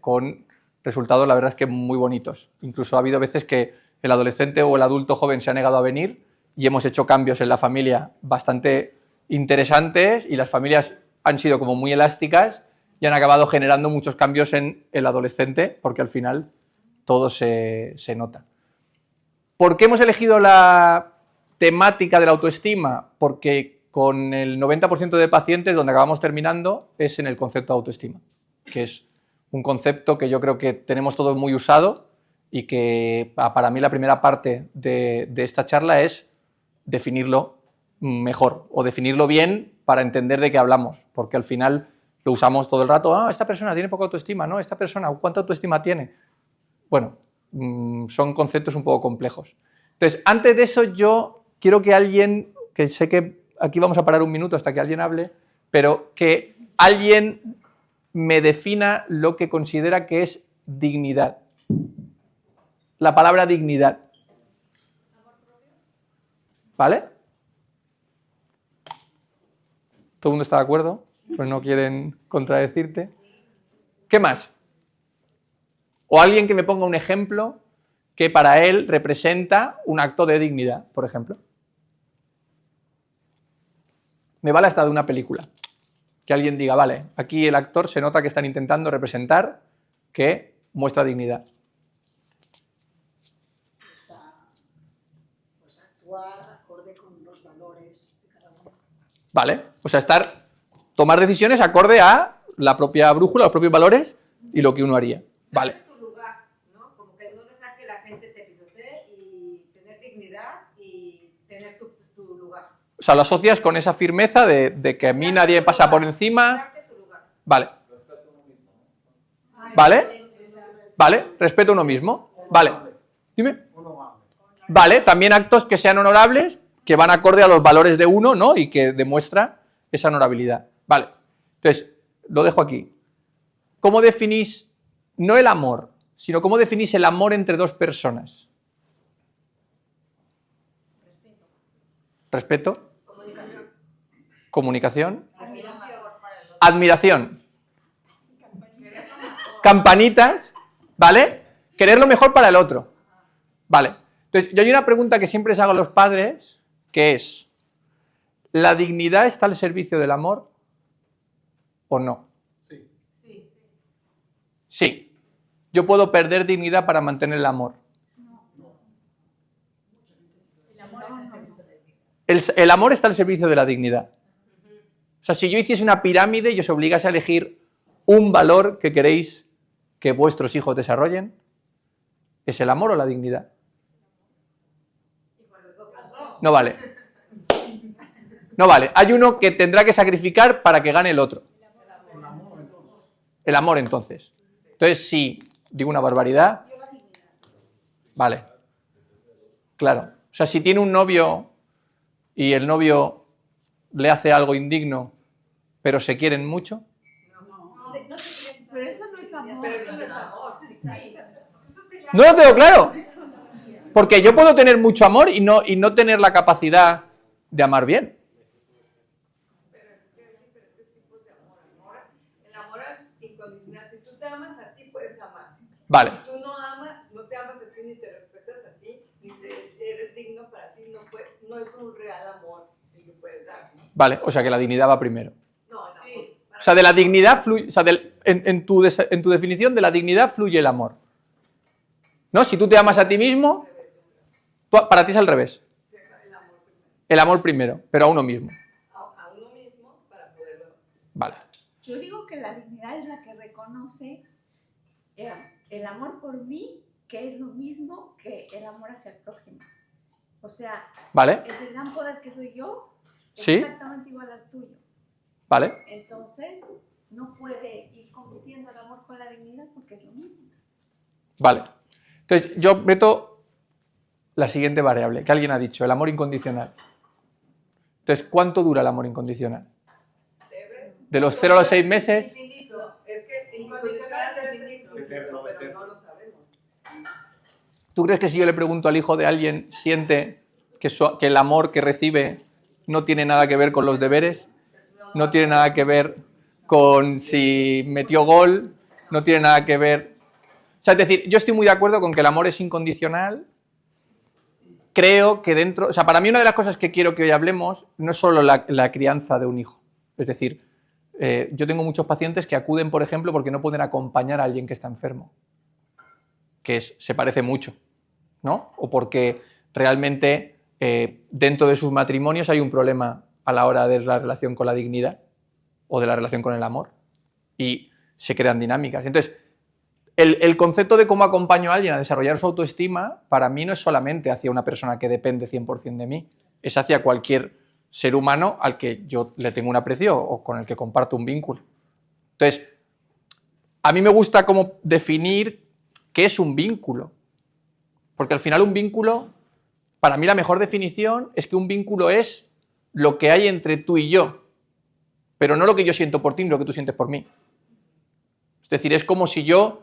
con resultados, la verdad es que muy bonitos. Incluso ha habido veces que el adolescente o el adulto joven se ha negado a venir y hemos hecho cambios en la familia bastante interesantes y las familias han sido como muy elásticas y han acabado generando muchos cambios en el adolescente porque al final todo se nota. ¿Por qué hemos elegido la temática de la autoestima? Porque con el 90% de pacientes donde acabamos terminando es en el concepto de autoestima, que es un concepto que yo creo que tenemos todos muy usado y que para mí la primera parte de esta charla es definirlo mejor o definirlo bien para entender de qué hablamos, porque al final lo usamos todo el rato, esta persona tiene poca autoestima, ¿no? Esta persona, ¿cuánta autoestima tiene? Bueno, son conceptos un poco complejos. Entonces, antes de eso yo quiero que alguien, que sé que aquí vamos a parar un minuto hasta que alguien hable, pero que alguien me defina lo que considera que es dignidad. La palabra dignidad. ¿Vale? ¿Todo el mundo está de acuerdo? Pues no quieren contradecirte. ¿Qué más? O alguien que me ponga un ejemplo que para él representa un acto de dignidad, por ejemplo. Me vale hasta de una película. Que alguien diga, vale, aquí el actor se nota que están intentando representar que muestra dignidad. Pues actuar acorde con los valores de cada uno. Vale, o sea, tomar decisiones acorde a la propia brújula, los propios valores y lo que uno haría. Vale. Tu lugar, ¿no? Como que no dejar que la gente te pisotee y tener dignidad y tener tu lugar. O sea, lo asocias con esa firmeza de que a mí nadie pasa por encima. Vale. ¿Vale? ¿Vale? Respeto a uno mismo. Vale. Dime. Vale, también actos que sean honorables, que van acorde a los valores de uno, ¿no? Y que demuestra esa honorabilidad. Vale. Entonces, lo dejo aquí. ¿Cómo definís, no el amor, sino cómo definís el amor entre dos personas? Respeto. Comunicación. Admiración. Campanitas. ¿Vale? Querer lo mejor para el otro. Vale. Entonces, yo hay una pregunta que siempre les hago a los padres, que es, ¿la dignidad está al servicio del amor o no? Sí. Sí. Yo puedo perder dignidad para mantener el amor. El amor está al servicio de la dignidad. O sea, si yo hiciese una pirámide y os obligase a elegir un valor que queréis que vuestros hijos desarrollen, ¿es el amor o la dignidad? No vale. No vale. Hay uno que tendrá que sacrificar para que gane el otro. El amor, entonces. Entonces, si digo una barbaridad, vale. Claro. O sea, si tiene un novio y el novio le hace algo indigno, pero se quieren mucho. Pero eso no es amor. Pero eso no es amor. No lo tengo claro. Porque yo puedo tener mucho amor y no tener la capacidad de amar bien. Pero es que hay diferentes tipos de amor. El amor incondicional. Si tú te amas a ti, puedes amar. Vale. Si tú no te amas a ti, ni te respetas a ti, ni eres digno para ti, no es un real amor el que puedes dar. Vale, o sea que la dignidad va primero. No, sí. O sea, de la dignidad fluye, o sea, en tu definición de la dignidad fluye el amor. ¿No? Si tú te amas a ti mismo, para ti es al revés. El amor primero, pero a uno mismo. A uno mismo para poderlo. Vale. Yo digo que la dignidad es la que reconoce el amor por mí, que es lo mismo que el amor hacia el prójimo. O sea, Vale. es el gran poder que soy yo, Sí. exactamente igual al tuyo. Vale. Entonces, no puede ir compitiendo el amor con la dignidad porque es lo mismo. Vale. Entonces, yo meto la siguiente variable, que alguien ha dicho, el amor incondicional. Entonces, ¿cuánto dura el amor incondicional? De los 0 a los 6 meses. Infinito. Es que incondicional es infinito. Pero no lo sabemos. ¿Tú crees que si yo le pregunto al hijo de alguien, siente que el amor que recibe no tiene nada que ver con los deberes? No tiene nada que ver con si metió gol, no tiene nada que ver. O sea, es decir, yo estoy muy de acuerdo con que el amor es incondicional. Creo que dentro... O sea, para mí una de las cosas que quiero que hoy hablemos no es solo la crianza de un hijo. Es decir, yo tengo muchos pacientes que acuden, por ejemplo, porque no pueden acompañar a alguien que está enfermo, se parece mucho, ¿no? O porque realmente dentro de sus matrimonios hay un problema a la hora de la relación con la dignidad o de la relación con el amor y se crean dinámicas. Entonces, el concepto de cómo acompaño a alguien a desarrollar su autoestima, para mí no es solamente hacia una persona que depende 100% de mí, es hacia cualquier ser humano al que yo le tengo un aprecio o con el que comparto un vínculo. Entonces, a mí me gusta como definir qué es un vínculo, porque al final un vínculo, para mí la mejor definición es que un vínculo es lo que hay entre tú y yo, pero no lo que yo siento por ti ni lo que tú sientes por mí. Es decir, es como si yo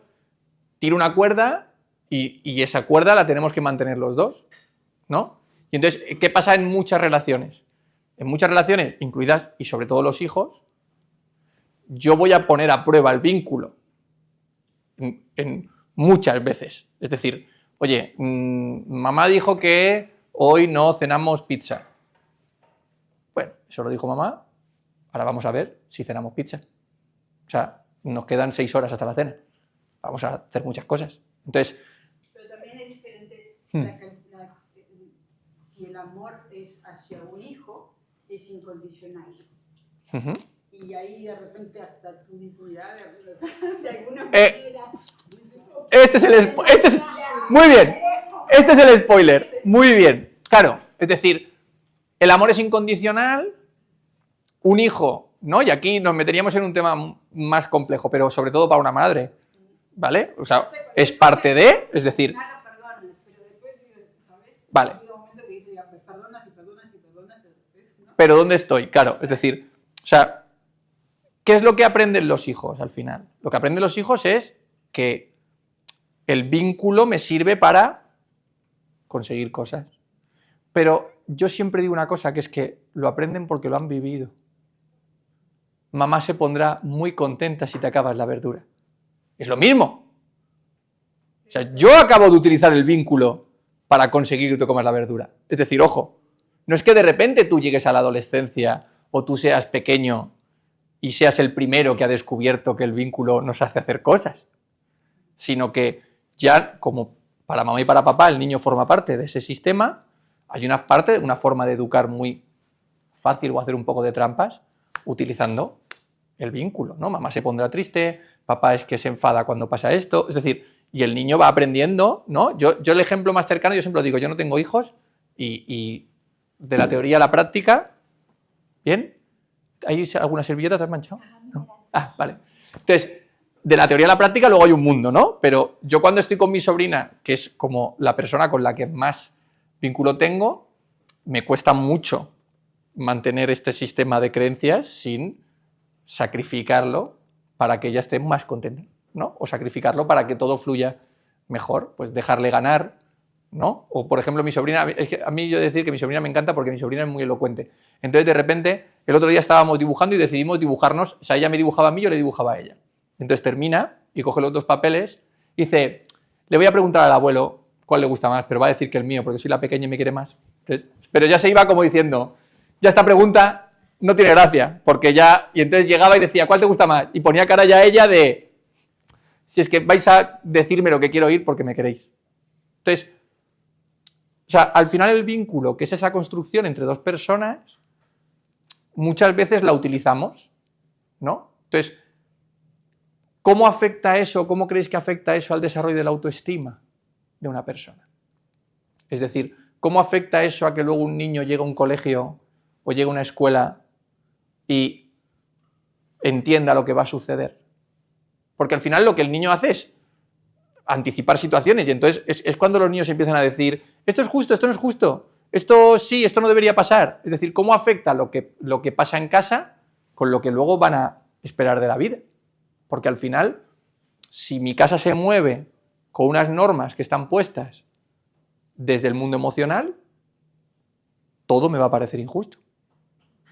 tiro una cuerda y esa cuerda la tenemos que mantener los dos, ¿no? Y entonces, ¿qué pasa en muchas relaciones? En muchas relaciones, incluidas y sobre todo los hijos, yo voy a poner a prueba el vínculo en muchas veces. Es decir, oye, mamá dijo que hoy no cenamos pizza. Bueno, eso lo dijo mamá, ahora vamos a ver si cenamos pizza. O sea, nos quedan 6 horas hasta la cena. Vamos a hacer muchas cosas. Entonces... Pero también es diferente si el amor es hacia un hijo, es incondicional. Y ahí de repente hasta tu dignidad de alguna manera... Muy bien, este es el spoiler. Muy bien. Claro, es decir, el amor es incondicional, un hijo, ¿no? Y aquí nos meteríamos en un tema más complejo, pero sobre todo para una madre, ¿vale? O sea, es parte de, es decir... Vale. Pero ¿dónde estoy? Claro, es decir, o sea, ¿qué es lo que aprenden los hijos al final? Lo que aprenden los hijos es que el vínculo me sirve para conseguir cosas. Pero yo siempre digo una cosa, que es que lo aprenden porque lo han vivido. Mamá se pondrá muy contenta si te acabas la verdura. Es lo mismo. O sea, yo acabo de utilizar el vínculo para conseguir que te comas la verdura. Es decir, ojo, no es que de repente tú llegues a la adolescencia o tú seas pequeño y seas el primero que ha descubierto que el vínculo nos hace hacer cosas, sino que ya, como para mamá y para papá, el niño forma parte de ese sistema, hay una forma de educar muy fácil o hacer un poco de trampas utilizando el vínculo, ¿no? Mamá se pondrá triste, papá es que se enfada cuando pasa esto, es decir, y el niño va aprendiendo, ¿no? Yo el ejemplo más cercano, yo siempre lo digo, yo no tengo hijos y de la teoría a la práctica, ¿bien? ¿Hay alguna servilleta? ¿Te has manchado? No. Ah, vale. Entonces, de la teoría a la práctica luego hay un mundo, ¿no? Pero yo cuando estoy con mi sobrina, que es como la persona con la que más vínculo tengo, me cuesta mucho mantener este sistema de creencias sin sacrificarlo para que ella esté más contenta, ¿no? O sacrificarlo para que todo fluya mejor, pues dejarle ganar, ¿no? O por ejemplo mi sobrina, es que a mí yo decir que mi sobrina me encanta porque mi sobrina es muy elocuente. Entonces de repente el otro día estábamos dibujando y decidimos dibujarnos, o sea, ella me dibujaba a mí, yo le dibujaba a ella. Entonces termina y coge los 2 papeles y dice, le voy a preguntar al abuelo cuál le gusta más, pero va a decir que el mío porque soy la pequeña y me quiere más. Entonces, pero ya se iba como diciendo, ya esta pregunta no tiene gracia, porque ya... Y entonces llegaba y decía, ¿cuál te gusta más? Y ponía cara ya ella de, si es que vais a decirme lo que quiero oír porque me queréis. Entonces, o sea, al final el vínculo, que es esa construcción entre 2 personas, muchas veces la utilizamos, ¿no? Entonces, ¿cómo afecta eso, cómo creéis que afecta eso al desarrollo de la autoestima de una persona? Es decir, ¿cómo afecta eso a que luego un niño llegue a un colegio o llegue a una escuela y entienda lo que va a suceder? Porque al final lo que el niño hace es anticipar situaciones y entonces es cuando los niños empiezan a decir, esto es justo, esto no es justo, esto sí, esto no debería pasar. Es decir, ¿cómo afecta lo que pasa en casa con lo que luego van a esperar de la vida? Porque al final, si mi casa se mueve con unas normas que están puestas desde el mundo emocional, todo me va a parecer injusto.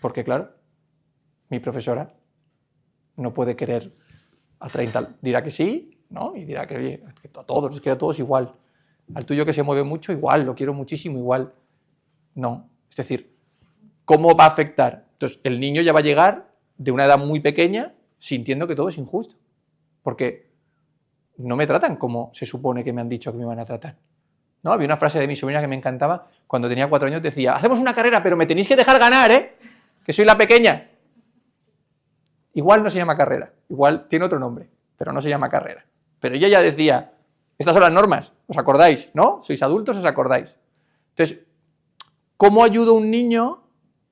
Porque claro, mi profesora no puede querer A 30 dirá que sí, ¿no? Y dirá que, oye, es que a todos, es que a todos igual. Al tuyo que se mueve mucho, igual, lo quiero muchísimo, igual. No, es decir, ¿cómo va a afectar? Entonces, el niño ya va a llegar de una edad muy pequeña sintiendo que todo es injusto. Porque no me tratan como se supone que me han dicho que me van a tratar. ¿No? Había una frase de mi sobrina que me encantaba. Cuando tenía 4 años decía, hacemos una carrera, pero me tenéis que dejar ganar, ¿eh? Que soy la pequeña. Igual no se llama carrera, igual tiene otro nombre, pero no se llama carrera. Pero ella ya decía, estas son las normas, ¿os acordáis? ¿No? Sois adultos, ¿os acordáis? Entonces, ¿cómo ayudo a un niño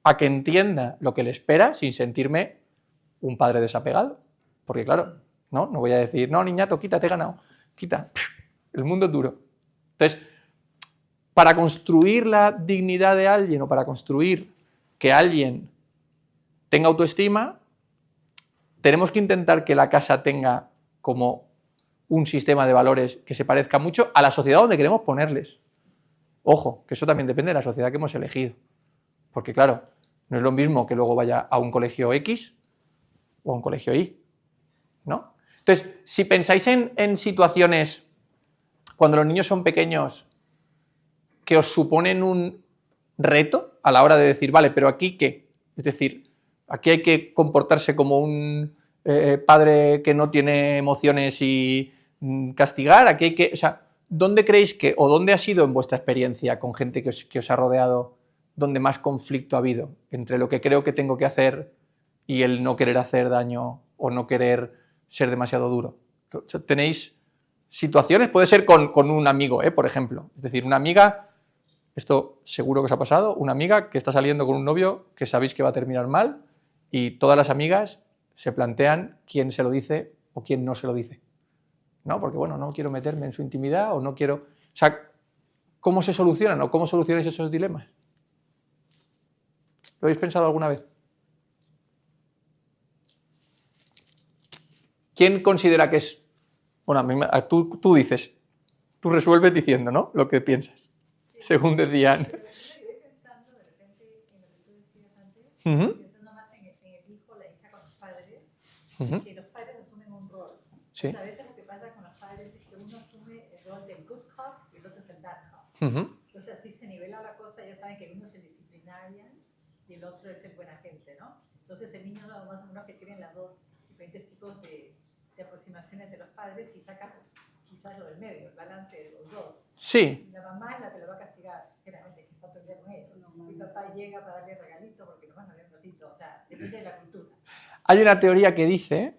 a que entienda lo que le espera sin sentirme un padre desapegado? Porque claro, no voy a decir, no, niñato, quita, te he ganado, quita, el mundo es duro. Entonces, para construir la dignidad de alguien o para construir que alguien tenga autoestima, tenemos que intentar que la casa tenga como un sistema de valores que se parezca mucho a la sociedad donde queremos ponerles. Ojo, que eso también depende de la sociedad que hemos elegido. Porque claro, no es lo mismo que luego vaya a un colegio X o a un colegio Y, ¿no? Entonces, si pensáis en situaciones cuando los niños son pequeños que os suponen un reto a la hora de decir, vale, pero aquí ¿qué? Es decir, aquí hay que comportarse como un padre que no tiene emociones y castigar, aquí hay que... O sea, ¿dónde creéis que, o dónde ha sido en vuestra experiencia con gente que os ha rodeado, donde más conflicto ha habido entre lo que creo que tengo que hacer y el no querer hacer daño o no querer ser demasiado duro? O sea, ¿tenéis situaciones? Puede ser con un amigo, por ejemplo. Es decir, una amiga, esto seguro que os ha pasado, una amiga que está saliendo con un novio que sabéis que va a terminar mal y todas las amigas se plantean quién se lo dice o quién no se lo dice. ¿No? Porque, bueno, no quiero meterme en su intimidad o no quiero... O sea, ¿cómo se solucionan o cómo solucionáis esos dilemas? ¿Lo habéis pensado alguna vez? ¿Quién considera que es... Bueno, tú dices, tú resuelves diciendo, ¿no? Lo que piensas, según decían. Pero yo me quedé pensando de repente en lo que tú decías antes, pensando más en el hijo, la hija con los padres, que los padres asumen un rol. Sí. O sea, a veces lo que pasa con los padres es que uno asume el rol del good cop y el otro es el bad cop. Entonces así se nivela la cosa, ya saben que uno es el disciplinario y el otro es el buena gente, ¿no? Entonces el niño más o menos que tienen las dos diferentes tipos de aproximaciones de los padres y saca quizás lo del medio, el balance de los dos. Sí. La mamá es la que lo va a castigar, generalmente, que está todo el día con ellos. Y papá llega para darle regalito porque nomás no le un ratito. O sea, depende de la cultura. Hay una teoría que dice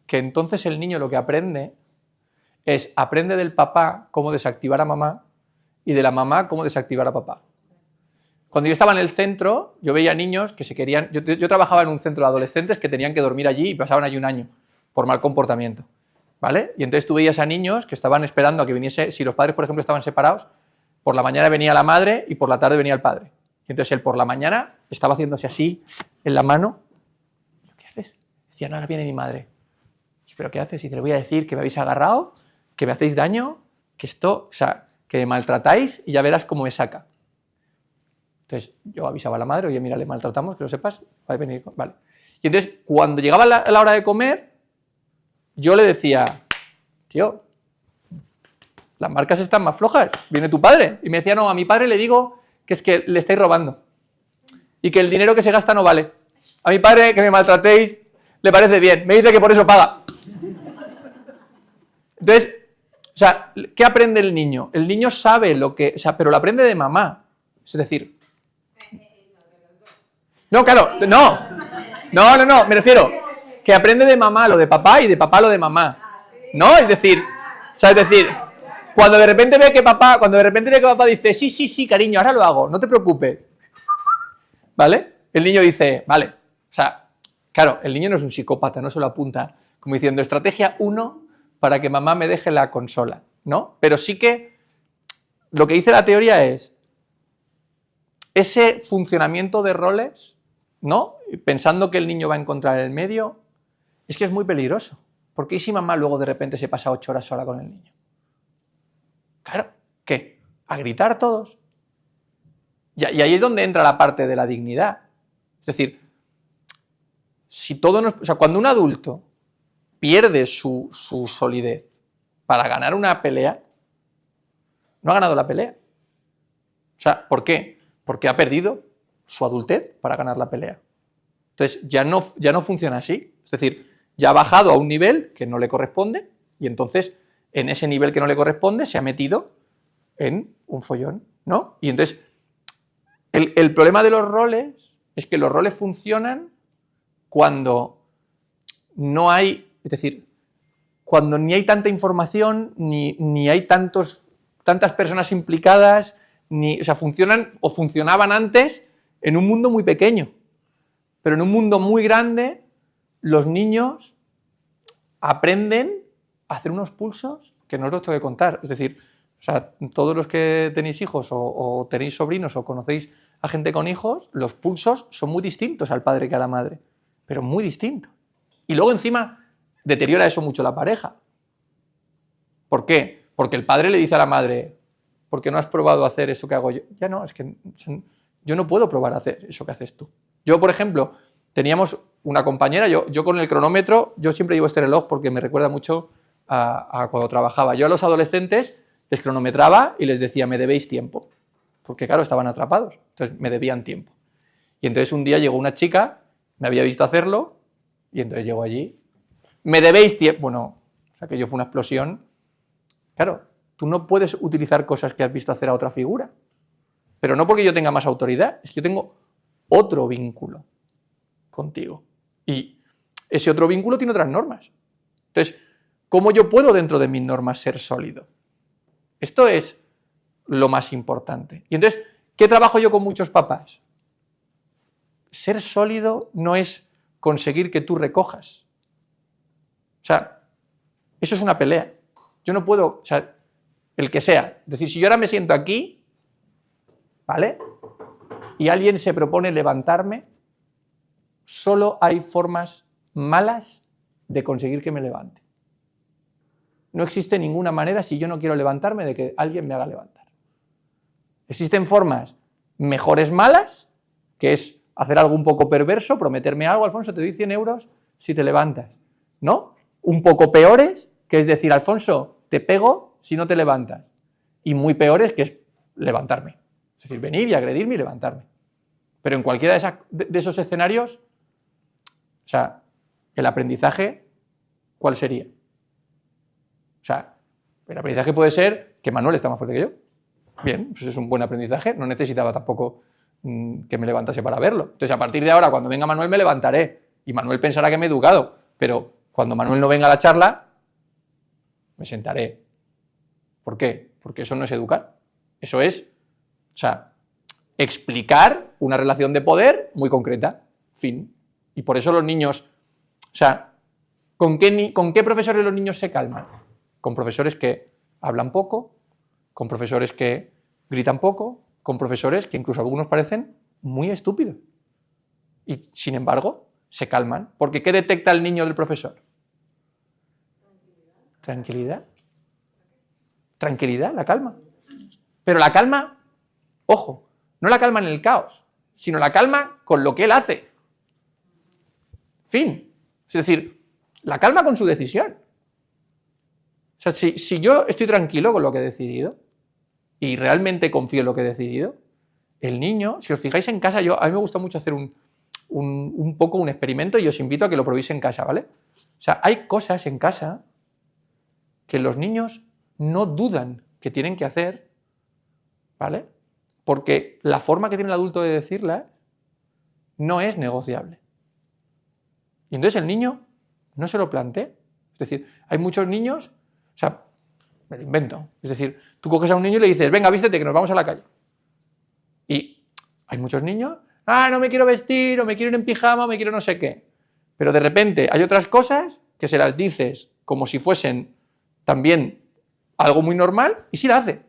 que entonces el niño lo que aprende es aprende del papá cómo desactivar a mamá y de la mamá cómo desactivar a papá. Cuando yo estaba en el centro, yo veía niños que se querían... Yo trabajaba en un centro de adolescentes que tenían que dormir allí y pasaban allí un año por mal comportamiento, ¿vale? Y entonces tú veías a niños que estaban esperando a que viniese... Si los padres, por ejemplo, estaban separados, por la mañana venía la madre y por la tarde venía el padre. Y entonces él por la mañana estaba haciéndose así en la mano. ¿Qué haces? Decía, no, ahora viene mi madre. ¿Pero qué haces? Y te le voy a decir que me habéis agarrado, que me hacéis daño, que esto... O sea, que me maltratáis y ya verás cómo me saca. Entonces yo avisaba a la madre, oye, mira, le maltratamos, que lo sepas, va a venir, vale. Y entonces, cuando llegaba la hora de comer, yo le decía, tío, las marcas están más flojas, viene tu padre. Y me decía, no, a mi padre le digo que es que le estáis robando y que el dinero que se gasta no vale. A mi padre que me maltratéis le parece bien, me dice que por eso paga. Entonces, o sea, ¿qué aprende el niño? El niño sabe lo que... O sea, pero lo aprende de mamá. Es decir... No, claro, no, me refiero que aprende de mamá lo de papá y de papá lo de mamá. ¿No? Es decir, o sea, es decir, cuando de repente ve que papá dice, sí, cariño, ahora lo hago, no te preocupes. ¿Vale? El niño dice, vale. O sea, claro, el niño no es un psicópata, no se lo apunta como diciendo, estrategia 1 para que mamá me deje la consola, ¿no? Pero sí que lo que dice la teoría es ese funcionamiento de roles, ¿no? Pensando que el niño va a encontrar el medio, es que es muy peligroso. Porque ¿y si mamá luego de repente se pasa 8 horas sola con el niño? Claro, ¿qué? ¿A gritar todos? Y ahí es donde entra la parte de la dignidad. Es decir, si todo nos, o sea, cuando un adulto pierde su solidez para ganar una pelea, no ha ganado la pelea. O sea, ¿por qué? Porque ha perdido su adultez para ganar la pelea. Entonces, ya no funciona así. Es decir, ya ha bajado a un nivel que no le corresponde y entonces, en ese nivel que no le corresponde, se ha metido en un follón, ¿no? Y entonces, el problema de los roles es que los roles funcionan cuando no hay, es decir, cuando ni hay tanta información, ni hay tantas personas implicadas, o sea, funcionan o funcionaban antes en un mundo muy pequeño. Pero en un mundo muy grande, los niños aprenden a hacer unos pulsos que no os los tengo que contar. Es decir, o sea, todos los que tenéis hijos o tenéis sobrinos o conocéis a gente con hijos, los pulsos son muy distintos al padre que a la madre, pero muy distintos. Y luego encima deteriora eso mucho la pareja. ¿Por qué? Porque el padre le dice a la madre, ¿por qué no has probado a hacer eso que hago yo? Ya no, es que yo no puedo probar a hacer eso que haces tú. Yo, por ejemplo, teníamos una compañera, yo con el cronómetro, yo siempre llevo este reloj porque me recuerda mucho a cuando trabajaba. Yo a los adolescentes les cronometraba y les decía, me debéis tiempo. Porque claro, estaban atrapados, entonces me debían tiempo. Y entonces un día llegó una chica, me había visto hacerlo, y entonces llegó allí, me debéis tiempo. Bueno, o sea, que yo fue una explosión. Claro, tú no puedes utilizar cosas que has visto hacer a otra figura. Pero no porque yo tenga más autoridad, es que yo tengo otro vínculo contigo. Y ese otro vínculo tiene otras normas. Entonces, ¿cómo yo puedo dentro de mis normas ser sólido? Esto es lo más importante. Y entonces, ¿qué trabajo yo con muchos papás? Ser sólido no es conseguir que tú recojas. O sea, eso es una pelea. Yo no puedo, o sea, el que sea. Es decir, si yo ahora me siento aquí, ¿vale? Y alguien se propone levantarme, solo hay formas malas de conseguir que me levante. No existe ninguna manera, si yo no quiero levantarme, de que alguien me haga levantar. Existen formas mejores malas, que es hacer algo un poco perverso, prometerme algo, Alfonso, te doy 100 euros si te levantas, ¿no? Un poco peores, que es decir, Alfonso, te pego si no te levantas. Y muy peores, que es levantarme. Es decir, venir y agredirme y levantarme. Pero en cualquiera de esos escenarios, o sea, el aprendizaje, ¿cuál sería? O sea, el aprendizaje puede ser que Manuel está más fuerte que yo. Bien, pues es un buen aprendizaje, no necesitaba tampoco que me levantase para verlo. Entonces, a partir de ahora, cuando venga Manuel, me levantaré. Y Manuel pensará que me he educado. Pero cuando Manuel no venga a la charla, me sentaré. ¿Por qué? Porque eso no es educar. Eso es, o sea, explicar una relación de poder muy concreta. Fin. Y por eso los niños, o sea, ¿con qué profesores los niños se calman? Con profesores que hablan poco, con profesores que gritan poco, con profesores que incluso algunos parecen muy estúpidos. Y, sin embargo, se calman. Porque ¿qué detecta el niño del profesor? Tranquilidad. Tranquilidad, la calma. Pero la calma, ojo, no la calma en el caos, sino la calma con lo que él hace. Fin. Es decir, la calma con su decisión. O sea, si yo estoy tranquilo con lo que he decidido y realmente confío en lo que he decidido, el niño, si os fijáis en casa, a mí me gusta mucho hacer un poco un experimento y os invito a que lo probéis en casa, ¿vale? O sea, hay cosas en casa que los niños no dudan que tienen que hacer, ¿vale? Porque la forma que tiene el adulto de decirlas no es negociable. Y entonces el niño no se lo plantea. Es decir, hay muchos niños, o sea, me lo invento. Es decir, tú coges a un niño y le dices, venga, vístete que nos vamos a la calle. Y hay muchos niños, no me quiero vestir, o me quiero ir en pijama, o me quiero no sé qué. Pero de repente hay otras cosas que se las dices como si fuesen también algo muy normal y sí la hace.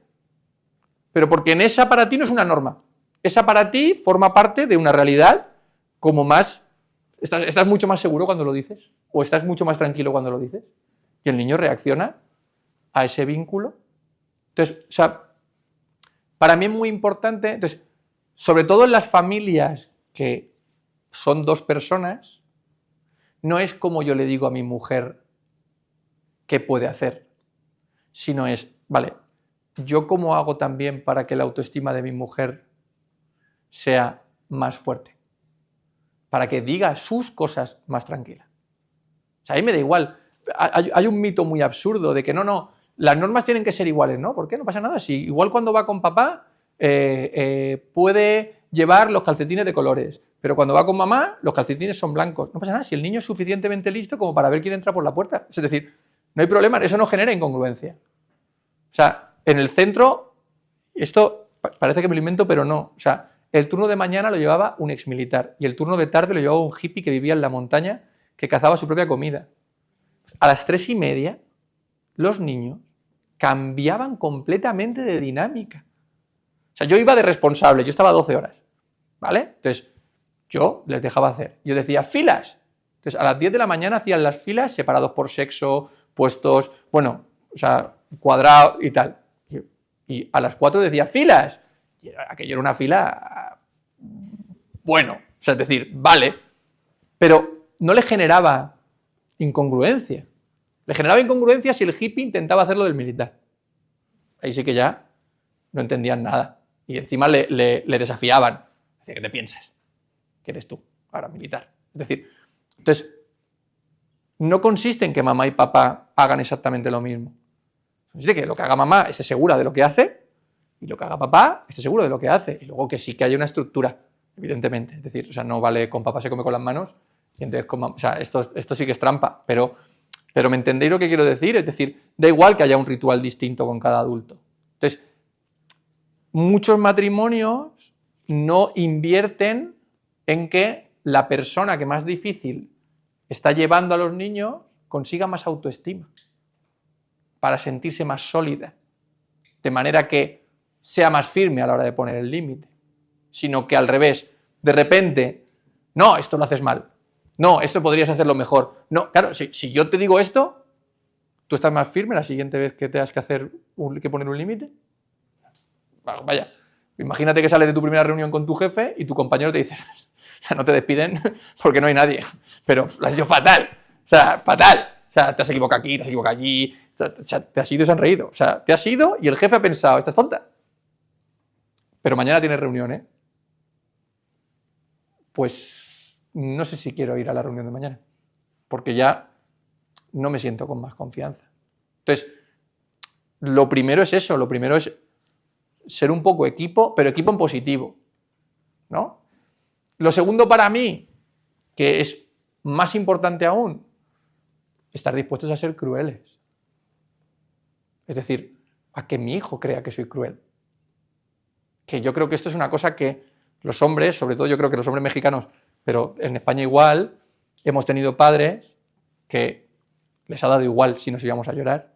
Pero porque en esa para ti no es una norma. Esa para ti forma parte de una realidad como más... Estás mucho más seguro cuando lo dices, o estás mucho más tranquilo cuando lo dices, y el niño reacciona a ese vínculo. Entonces, o sea, para mí es muy importante, entonces, sobre todo en las familias que son dos personas, no es como yo le digo a mi mujer, qué puede hacer, sino es, vale, ¿yo cómo hago también para que la autoestima de mi mujer sea más fuerte? Para que diga sus cosas más tranquila. O sea, a mí me da igual. Hay un mito muy absurdo de que no, las normas tienen que ser iguales, ¿no? ¿Por qué? No pasa nada. Si igual cuando va con papá puede llevar los calcetines de colores, pero cuando va con mamá los calcetines son blancos. No pasa nada si el niño es suficientemente listo como para ver quién entra por la puerta. Es decir, no hay problema, eso no genera incongruencia. O sea, en el centro, esto parece que me lo invento, pero no. O sea, el turno de mañana lo llevaba un exmilitar y el turno de tarde lo llevaba un hippie que vivía en la montaña que cazaba su propia comida. A las 3:30, los niños cambiaban completamente de dinámica. O sea, yo iba de responsable, yo estaba 12 horas, ¿vale? Entonces, yo les dejaba hacer. Yo decía, filas. Entonces, a las 10 de la mañana hacían las filas separados por sexo, puestos, bueno, o sea, cuadrado y tal. Y a las 4 decía, filas. Y aquello era una fila, bueno, o sea, es decir, vale, pero no le generaba incongruencia. Le generaba incongruencia si el hippie intentaba hacerlo del militar. Ahí sí que ya no entendían nada. Y encima le desafiaban. Decía, ¿qué te piensas? ¿Qué eres tú? Ahora militar. Es decir, entonces, no consiste en que mamá y papá hagan exactamente lo mismo. Consiste en que lo que haga mamá esté segura de lo que hace y lo que haga papá esté seguro de lo que hace. Y luego que sí que haya una estructura, evidentemente. Es decir, o sea, no vale con papá se come con las manos y entonces con mamá. O sea, esto sí que es trampa, pero ¿me entendéis lo que quiero decir? Es decir, da igual que haya un ritual distinto con cada adulto. Entonces, muchos matrimonios no invierten en que la persona que más difícil está llevando a los niños consiga más autoestima para sentirse más sólida, de manera que sea más firme a la hora de poner el límite, sino que al revés, de repente, no, esto lo haces mal, no, esto podrías hacerlo mejor, no, claro, si yo te digo esto, ¿tú estás más firme la siguiente vez que tengas que poner un límite? Vaya, imagínate que sales de tu primera reunión con tu jefe y tu compañero te dice, o sea, no te despiden porque no hay nadie, pero lo has hecho fatal, o sea, fatal, o sea, te has equivocado aquí, te has equivocado allí, o sea, te has ido y se han reído, o sea, te has ido y el jefe ha pensado, esta es tonta, pero mañana tienes reunión, ¿eh? Pues no sé si quiero ir a la reunión de mañana, porque ya no me siento con más confianza. Entonces, lo primero es eso, lo primero es ser un poco equipo, pero equipo en positivo, ¿no? Lo segundo para mí, que es más importante aún, estar dispuestos a ser crueles. Es decir, a que mi hijo crea que soy cruel. Que yo creo que esto es una cosa que los hombres, sobre todo yo creo que los hombres mexicanos, pero en España igual, hemos tenido padres que les ha dado igual si nos íbamos a llorar.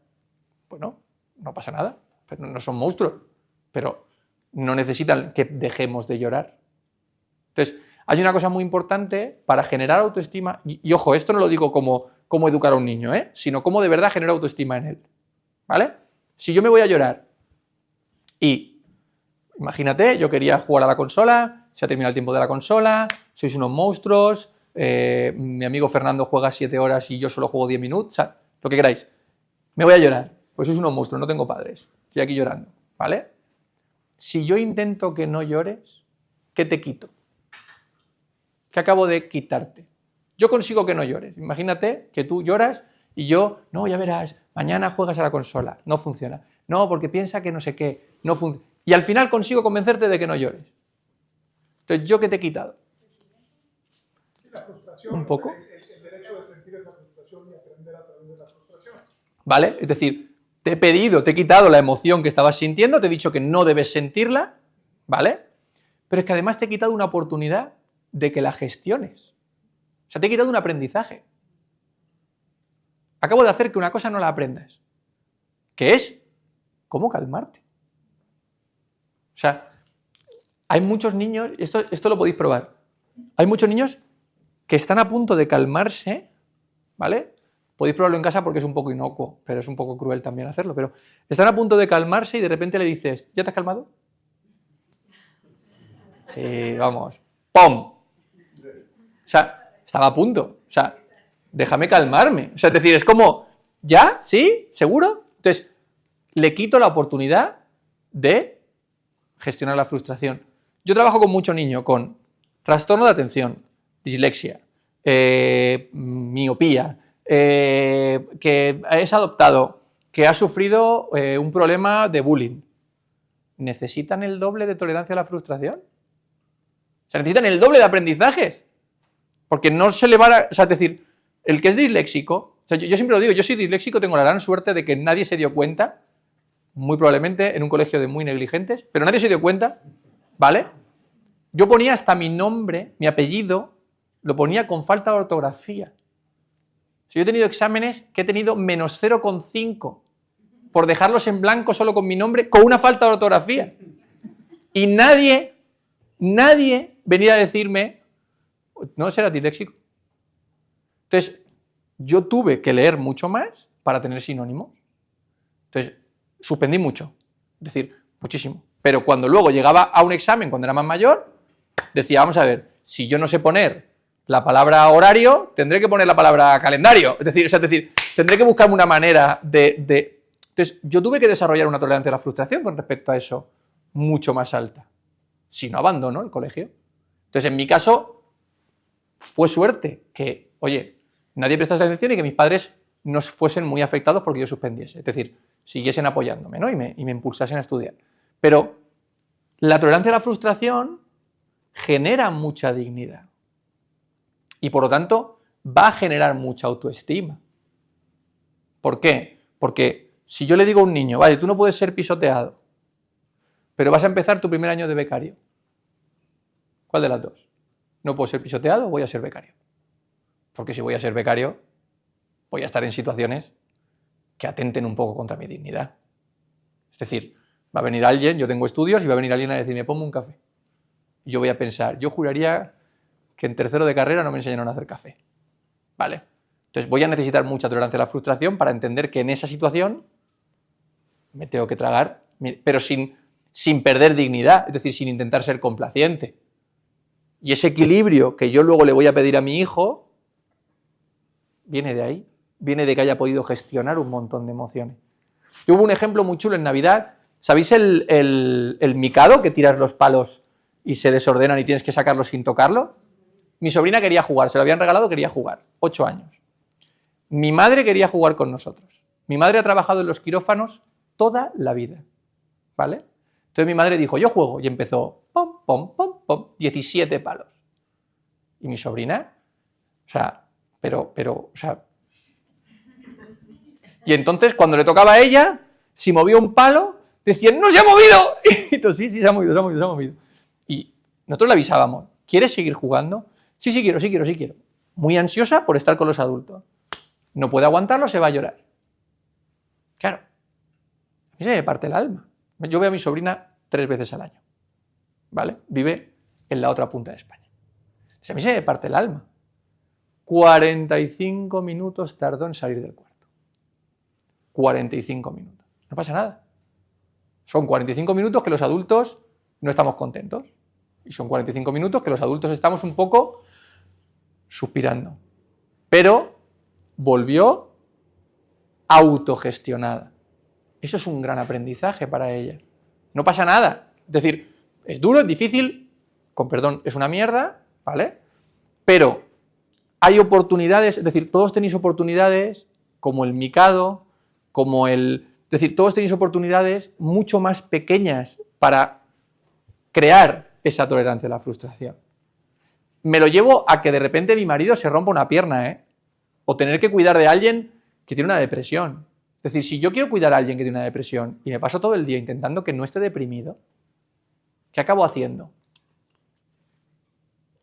Bueno, no pasa nada, no son monstruos, pero no necesitan que dejemos de llorar. Entonces, hay una cosa muy importante para generar autoestima, y ojo, esto no lo digo como educar a un niño, sino cómo de verdad generar autoestima en él, ¿vale? Si yo me voy a llorar y, imagínate, yo quería jugar a la consola, se ha terminado el tiempo de la consola, sois unos monstruos, mi amigo Fernando juega 7 horas y yo solo juego 10 minutos, o sea, lo que queráis, me voy a llorar, pues sois unos monstruos, no tengo padres, estoy aquí llorando, ¿vale? Si yo intento que no llores, ¿qué te quito? ¿Qué acabo de quitarte? Yo consigo que no llores. Imagínate que tú lloras y yo, no, ya verás, mañana juegas a la consola. No funciona. No, porque piensa que no sé qué. No funciona. Y al final consigo convencerte de que no llores. Entonces, ¿yo qué te he quitado? La frustración, un poco. El derecho de sentir esa frustración y aprender a través de la frustración. ¿Vale? Es decir, te he pedido, te he quitado la emoción que estabas sintiendo, te he dicho que no debes sentirla, ¿vale? Pero es que además te he quitado una oportunidad de que la gestiones. O sea, te he quitado un aprendizaje. Acabo de hacer que una cosa no la aprendas, que es cómo calmarte. O sea, hay muchos niños, esto lo podéis probar, hay muchos niños que están a punto de calmarse, ¿vale? Podéis probarlo en casa porque es un poco inocuo, pero es un poco cruel también hacerlo, pero están a punto de calmarse y de repente le dices, ¿ya te has calmado? Sí, vamos. ¡Pum! O sea, estaba a punto. O sea, déjame calmarme. O sea, es decir, es como, ¿Ya? ¿Sí? ¿Seguro? Entonces, le quito la oportunidad de gestionar la frustración. Yo trabajo con mucho niño con trastorno de atención, dislexia, miopía, que es adoptado, que ha sufrido un problema de bullying. ¿Necesitan el doble de tolerancia a la frustración? O sea, necesitan el doble de aprendizajes. Porque no se le va a... O sea, es decir, el que es disléxico... O sea, yo siempre lo digo, yo soy disléxico, tengo la gran suerte de que nadie se dio cuenta, muy probablemente en un colegio de muy negligentes, pero nadie se dio cuenta, ¿vale? Yo ponía hasta mi nombre, mi apellido, lo ponía con falta de ortografía. O sea, yo he tenido exámenes que he tenido menos 0,5 por dejarlos en blanco solo con mi nombre, con una falta de ortografía. Y nadie venía a decirme, no serás disléxico. Entonces, yo tuve que leer mucho más para tener sinónimos. Entonces, suspendí mucho, es decir, muchísimo. Pero cuando luego llegaba a un examen, cuando era más mayor, decía, vamos a ver, si yo no sé poner la palabra horario, tendré que poner la palabra calendario. Es decir, tendré que buscarme una manera de... Entonces, yo tuve que desarrollar una tolerancia a la frustración con respecto a eso mucho más alta. Si no, abandono el colegio. Entonces, en mi caso, fue suerte que, oye, nadie prestase atención y que mis padres no fuesen muy afectados porque yo suspendiese. Es decir, siguiesen apoyándome, ¿no? y me impulsasen a estudiar. Pero la tolerancia a la frustración genera mucha dignidad. Y por lo tanto, va a generar mucha autoestima. ¿Por qué? Porque si yo le digo a un niño, vale, tú no puedes ser pisoteado, pero vas a empezar tu primer año de becario. ¿Cuál de las dos? ¿No puedo ser pisoteado o voy a ser becario? Porque si voy a ser becario, voy a estar en situaciones que atenten un poco contra mi dignidad. Es decir, va a venir alguien, yo tengo estudios, y va a venir alguien a decirme, ponme un café. Y yo voy a pensar, yo juraría que en tercero de carrera no me enseñaron a hacer café. ¿Vale? Entonces voy a necesitar mucha tolerancia a la frustración para entender que en esa situación me tengo que tragar, pero sin perder dignidad, es decir, sin intentar ser complaciente. Y ese equilibrio que yo luego le voy a pedir a mi hijo, viene de ahí, viene de que haya podido gestionar un montón de emociones. Yo hubo un ejemplo muy chulo en Navidad. ¿Sabéis el micado, que tiras los palos y se desordenan y tienes que sacarlos sin tocarlo? Mi sobrina quería jugar, se lo habían regalado, quería jugar, 8 años. Mi madre quería jugar con nosotros. Mi madre ha trabajado en los quirófanos toda la vida, ¿vale? Entonces mi madre dijo, yo juego, y empezó, pom, pom, pom, pom, 17 palos. Y mi sobrina, o sea, o sea... Y entonces, cuando le tocaba a ella, si movía un palo, decían, ¡no se ha movido! Y entonces, sí, se ha movido. Y nosotros le avisábamos, ¿quieres seguir jugando? Sí, quiero. Muy ansiosa por estar con los adultos. No puede aguantarlo, se va a llorar. Claro, a mí se me parte el alma. Yo veo a mi sobrina 3 veces al año, ¿vale? Vive en la otra punta de España. Entonces, a mí se me parte el alma. 45 minutos tardó en salir del cuarto. 45 minutos. No pasa nada. Son 45 minutos que los adultos no estamos contentos. Y son 45 minutos que los adultos estamos un poco suspirando. Pero volvió autogestionada. Eso es un gran aprendizaje para ella. No pasa nada. Es decir, es duro, es difícil, con perdón, es una mierda, ¿vale? Pero hay oportunidades, es decir, todos tenéis oportunidades como el micado, como el... Es decir, todos tenéis oportunidades mucho más pequeñas para crear esa tolerancia a la frustración. Me lo llevo a que de repente mi marido se rompa una pierna, ¿eh? O tener que cuidar de alguien que tiene una depresión. Es decir, si yo quiero cuidar a alguien que tiene una depresión y me paso todo el día intentando que no esté deprimido, ¿qué acabo haciendo?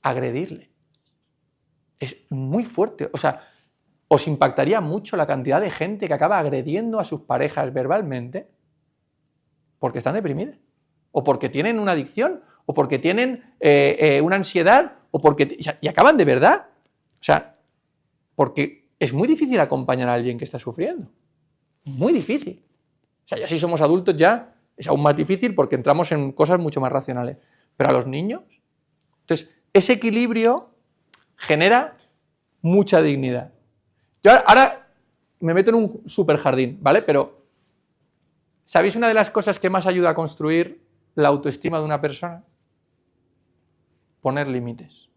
Agredirle. Es muy fuerte. O sea, os impactaría mucho la cantidad de gente que acaba agrediendo a sus parejas verbalmente porque están deprimidas, o porque tienen una adicción, o porque tienen una ansiedad, o porque... y acaban de verdad. O sea, porque es muy difícil acompañar a alguien que está sufriendo. Muy difícil. O sea, ya si somos adultos ya es aún más difícil porque entramos en cosas mucho más racionales. Pero a los niños... Entonces, ese equilibrio genera mucha dignidad. Yo ahora me meto en un super jardín, ¿vale? Pero, ¿sabéis una de las cosas que más ayuda a construir la autoestima de una persona? Poner límites.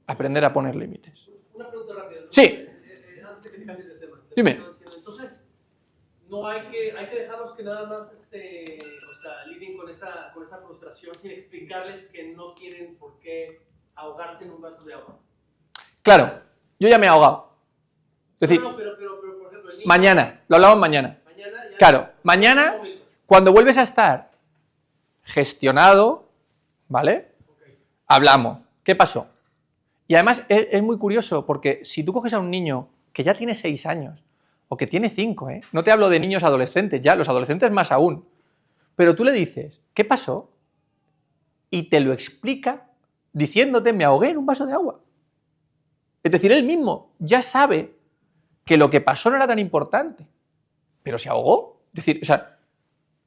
Aprender a poner límites. Una pregunta rápida. Sí. Antes de que cambies de tema. Dime. Entonces, no hay que dejarlos que nada más lidien con esa frustración sin explicarles que no tienen por qué ahogarse en un vaso de agua. Claro, yo ya me he ahogado. Es decir, pero por ejemplo, el niño, mañana, lo hablamos mañana. ya, Claro, mañana, cuando vuelves a estar gestionado, ¿vale? Okay. Hablamos. ¿Qué pasó? Y además es muy curioso porque si tú coges a un niño que ya tiene 6 años o que tiene 5, no te hablo de niños adolescentes, ya los adolescentes más aún, pero tú le dices, ¿qué pasó? Y te lo explica diciéndote, me ahogué en un vaso de agua. Es decir, él mismo ya sabe que lo que pasó no era tan importante, pero se ahogó. Es decir, o sea,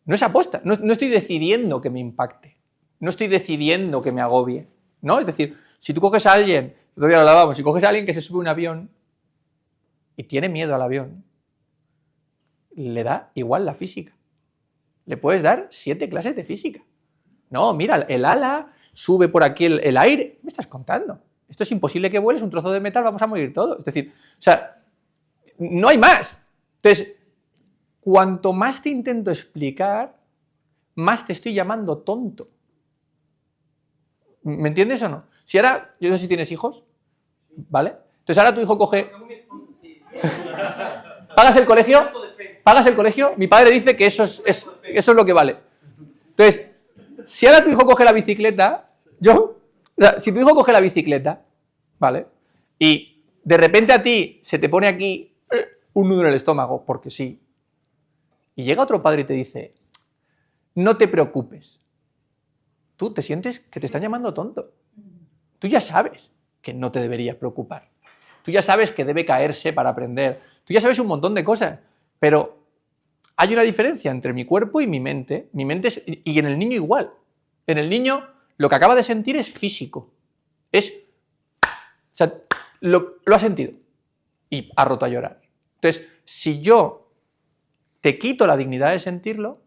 no es aposta, no estoy decidiendo que me impacte, no estoy decidiendo que me agobie, ¿no? Es decir, si tú coges a alguien, el otro día lo hablábamos, si coges a alguien que se sube a un avión y tiene miedo al avión, le da igual la física. Le puedes dar 7 clases de física. No, mira, el ala, sube por aquí el aire. ¿Qué me estás contando? Esto es imposible que vueles, un trozo de metal, vamos a morir todos. Es decir, o sea, no hay más. Entonces, cuanto más te intento explicar, más te estoy llamando tonto. ¿Me entiendes o no? Si ahora, yo no sé si tienes hijos, ¿vale? Entonces ahora tu hijo coge... ¿Pagas el colegio? ¿Pagas el colegio? Mi padre dice que eso es lo que vale. Entonces, si ahora tu hijo coge la bicicleta, si tu hijo coge la bicicleta, ¿vale? Y de repente a ti se te pone aquí un nudo en el estómago, porque sí, y llega otro padre y te dice, no te preocupes, tú te sientes que te están llamando tonto. Tú ya sabes que no te deberías preocupar. Tú ya sabes que debe caerse para aprender. Tú ya sabes un montón de cosas, pero hay una diferencia entre mi cuerpo y mi mente. Mi mente es, y en el niño igual. En el niño lo que acaba de sentir es físico. O sea, lo ha sentido y ha roto a llorar. Entonces, si yo te quito la dignidad de sentirlo,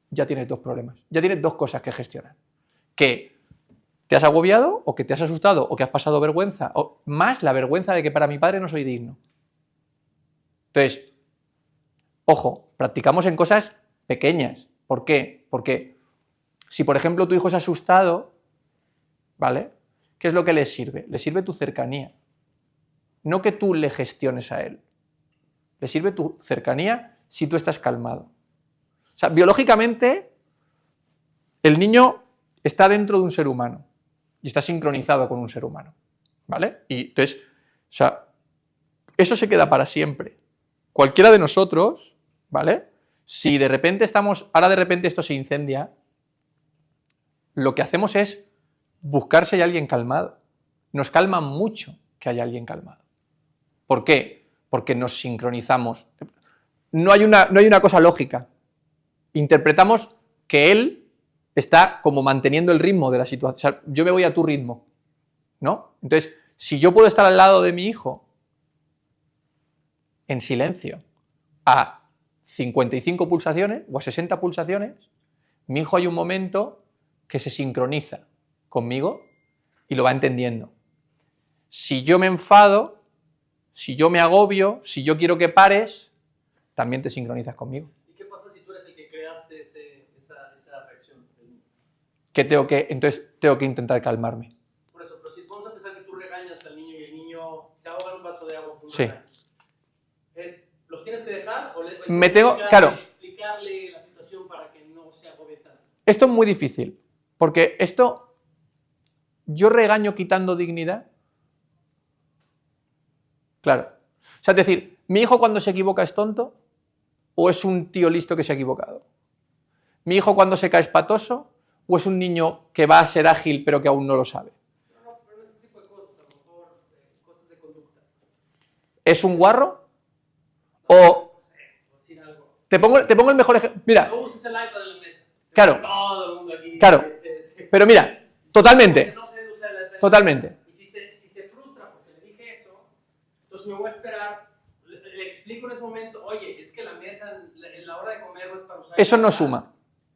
ya tienes 2 problemas. Ya tienes 2 cosas que gestionar. Que te has agobiado, o que te has asustado, o que has pasado vergüenza, o más la vergüenza de que para mi padre no soy digno. Entonces, ojo, practicamos en cosas pequeñas. ¿Por qué? Porque si, por ejemplo, tu hijo es asustado, ¿vale? ¿Qué es lo que le sirve? Le sirve tu cercanía. No que tú le gestiones a él. Le sirve tu cercanía si tú estás calmado. O sea, biológicamente, el niño está dentro de un ser humano y está sincronizado con un ser humano, ¿vale? Y entonces, o sea, eso se queda para siempre. Cualquiera de nosotros, ¿vale? Si de repente ahora de repente esto se incendia, lo que hacemos es buscar si hay alguien calmado. Nos calma mucho que haya alguien calmado. ¿Por qué? Porque nos sincronizamos. No hay una cosa lógica. Interpretamos que él está como manteniendo el ritmo de la situación. O sea, yo me voy a tu ritmo, ¿no? Entonces, si yo puedo estar al lado de mi hijo en silencio a 55 pulsaciones o a 60 pulsaciones, mi hijo hay un momento que se sincroniza conmigo y lo va entendiendo. Si yo me enfado, si yo me agobio, si yo quiero que pares, también te sincronizas conmigo. ¿Y qué pasa si tú eres el que creaste esa reacción? Entonces tengo que intentar calmarme. Por eso, pero si vamos a pensar que tú regañas al niño y el niño se ahoga en un vaso de agua por un Sí. regaño. ¿Los tienes que dejar o explicarle la situación para que no se agobie tanto? Esto es muy difícil, porque yo regaño quitando dignidad. Claro. O sea, es decir, ¿mi hijo cuando se equivoca es tonto o es un tío listo que se ha equivocado? ¿Mi hijo cuando se cae es patoso o es un niño que va a ser ágil pero que aún no lo sabe? No, pero en ese tipo de cosas, a lo mejor cosas de conducta. ¿Es un guarro? O Sin algo. te pongo el mejor ejemplo. Mira, No uses el iPad de la mesa. Claro. Todo el mundo aquí. Claro. Pero mira, totalmente. No se debe usar el iPad. Totalmente. Y si se frustra porque le dije eso, entonces me voy a esperar, le explico en ese momento, oye, es que la mesa en la hora de comer no es para usar. Eso no suma.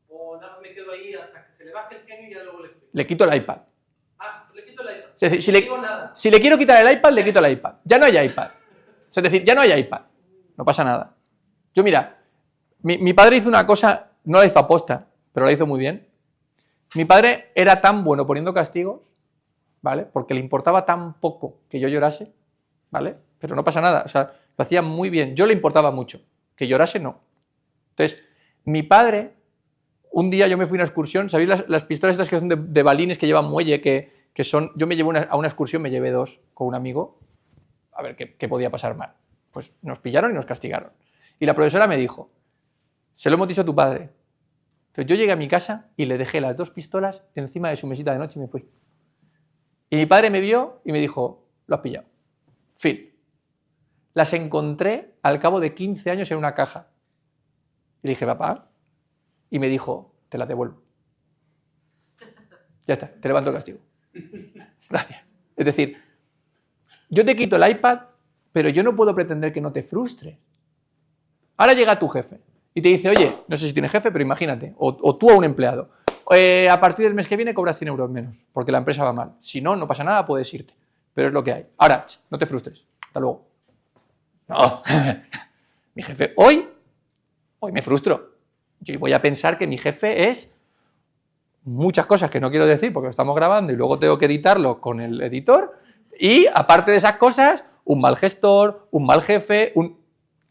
O nada más me quedo ahí hasta que se le baje el genio y ya luego le explico. Le quito el iPad. Ah, le quito el iPad. Es decir, No digo nada. si le quiero quitar el iPad, le quito el iPad. Ya no hay iPad. Es decir, ya no hay iPad. No pasa nada. Yo, mira, mi padre hizo una cosa, no la hizo aposta, pero la hizo muy bien. Mi padre era tan bueno poniendo castigos, ¿vale? Porque le importaba tan poco que yo llorase, ¿vale? Pero no pasa nada, o sea, lo hacía muy bien. Yo le importaba mucho, que llorase no. Entonces, mi padre, un día yo me fui a una excursión, ¿sabéis las pistolas estas que son de balines que llevan muelle? Que son, yo me llevé a una excursión, me llevé 2 con un amigo, a ver qué podía pasar mal. Pues nos pillaron y nos castigaron. Y la profesora me dijo, se lo hemos dicho a tu padre. Entonces yo llegué a mi casa y le dejé las 2 pistolas encima de su mesita de noche y me fui. Y mi padre me vio y me dijo, lo has pillado. Fin. Las encontré al cabo de 15 años en una caja. Y le dije, papá, y me dijo, te las devuelvo. Ya está, te levanto el castigo. Gracias. Es decir, yo te quito el iPad, pero yo no puedo pretender que no te frustres. Ahora llega tu jefe y te dice, oye, no sé si tienes jefe, pero imagínate, o tú a un empleado, a partir del mes que viene cobras 100 euros menos, porque la empresa va mal. Si no, no pasa nada, puedes irte. Pero es lo que hay. Ahora, no te frustres. Hasta luego. No. Mi jefe, hoy me frustro. Yo voy a pensar que mi jefe es muchas cosas que no quiero decir porque lo estamos grabando y luego tengo que editarlo con el editor. Y aparte de esas cosas, un mal gestor, un mal jefe,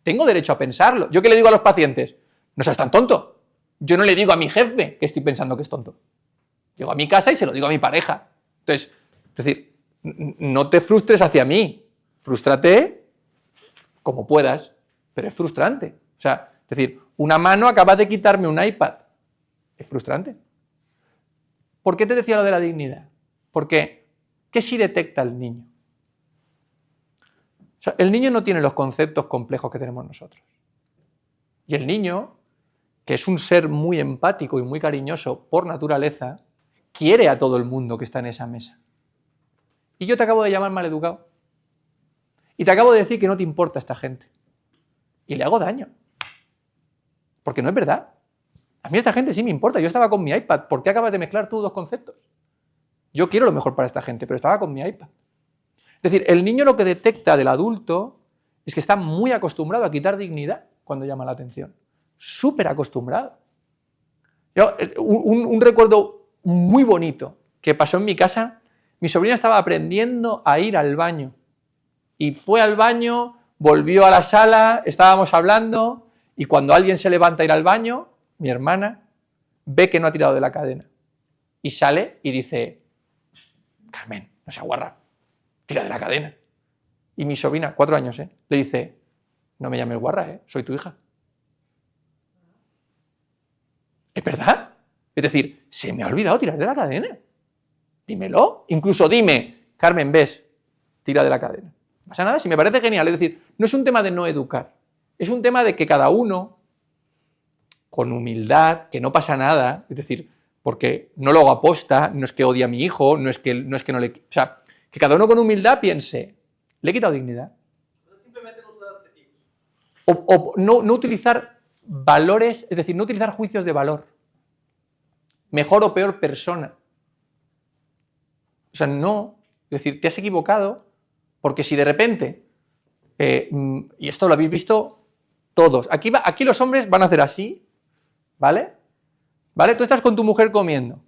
Tengo derecho a pensarlo. ¿Yo qué le digo a los pacientes? No seas tan tonto. Yo no le digo a mi jefe que estoy pensando que es tonto. Llego a mi casa y se lo digo a mi pareja. Entonces, es decir, no te frustres hacia mí. Frústrate como puedas, pero es frustrante. O sea, es decir, una mano acaba de quitarme un iPad. Es frustrante. ¿Por qué te decía lo de la dignidad? Porque, ¿qué sí detecta el niño? O sea, el niño no tiene los conceptos complejos que tenemos nosotros. Y el niño, que es un ser muy empático y muy cariñoso por naturaleza, quiere a todo el mundo que está en esa mesa. Y yo te acabo de llamar maleducado. Y te acabo de decir que no te importa esta gente. Y le hago daño. Porque no es verdad. A mí esta gente sí me importa. Yo estaba con mi iPad. ¿Por qué acabas de mezclar tú 2 conceptos? Yo quiero lo mejor para esta gente, pero estaba con mi iPad. Es decir, el niño lo que detecta del adulto es que está muy acostumbrado a quitar dignidad cuando llama la atención. Súper acostumbrado. Yo, un recuerdo muy bonito que pasó en mi casa, mi sobrina estaba aprendiendo a ir al baño. Y fue al baño, volvió a la sala, estábamos hablando, y cuando alguien se levanta a ir al baño, mi hermana ve que no ha tirado de la cadena. Y sale y dice, Carmen, no se aguarra, tira de la cadena. Y mi sobrina, 4 años, le dice, no me llames guarra, soy tu hija. ¿Es verdad? Es decir, se me ha olvidado tirar de la cadena. Dímelo. Incluso dime, Carmen, ves, tira de la cadena. No pasa nada, si me parece genial. Es decir, no es un tema de no educar. Es un tema de que cada uno, con humildad, que no pasa nada, es decir, porque no lo hago aposta, no es que odie a mi hijo, no es que no le... O sea, que cada uno con humildad piense, ¿le he quitado dignidad? Simplemente no usar adjetivos. O no utilizar valores, es decir, no utilizar juicios de valor. Mejor o peor persona. O sea, no. Es decir, te has equivocado porque si de repente, y esto lo habéis visto todos, aquí los hombres van a hacer así, ¿vale? ¿Vale? Tú estás con tu mujer comiendo,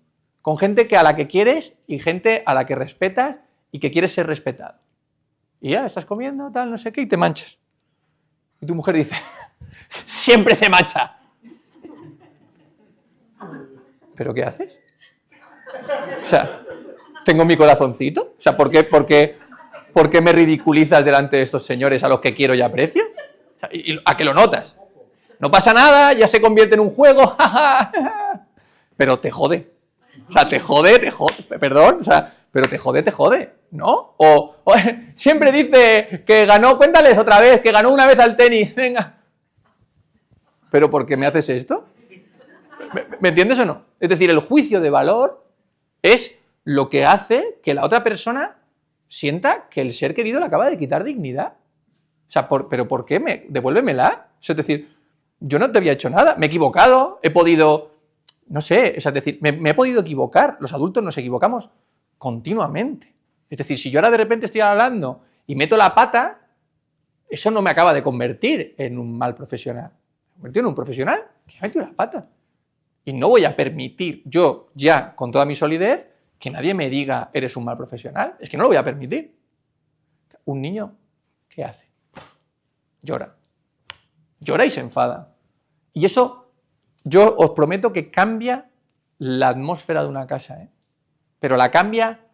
con gente a la que quieres y gente a la que respetas y que quieres ser respetado. Y ya estás comiendo, tal, no sé qué, y te manchas. Y tu mujer dice, siempre se mancha. ¿Pero qué haces? O sea, ¿tengo mi corazoncito? O sea, ¿por qué me ridiculizas delante de estos señores a los que quiero y aprecio? O sea, ¿a qué lo notas? No pasa nada, ya se convierte en un juego, pero te jode. O sea, te jode, perdón, o sea, pero te jode, ¿no? O siempre dice que ganó, cuéntales otra vez, que ganó una vez al tenis, venga. ¿Pero por qué me haces esto? ¿Me entiendes o no? Es decir, el juicio de valor es lo que hace que la otra persona sienta que el ser querido le acaba de quitar dignidad. O sea, ¿pero por qué? Devuélvemela. O sea, es decir, yo no te había hecho nada, me he equivocado, he podido, no sé, o sea, es decir, me he podido equivocar. Los adultos nos equivocamos continuamente. Es decir, si yo ahora de repente estoy hablando y meto la pata, eso no me acaba de convertir en un mal profesional. Me convertido en un profesional que ha metido la pata. Y no voy a permitir yo ya, con toda mi solidez, que nadie me diga eres un mal profesional. Es que no lo voy a permitir. Un niño, ¿qué hace? Llora. Llora y se enfada. Y eso, yo os prometo que cambia la atmósfera de una casa, ¿eh? Pero la cambia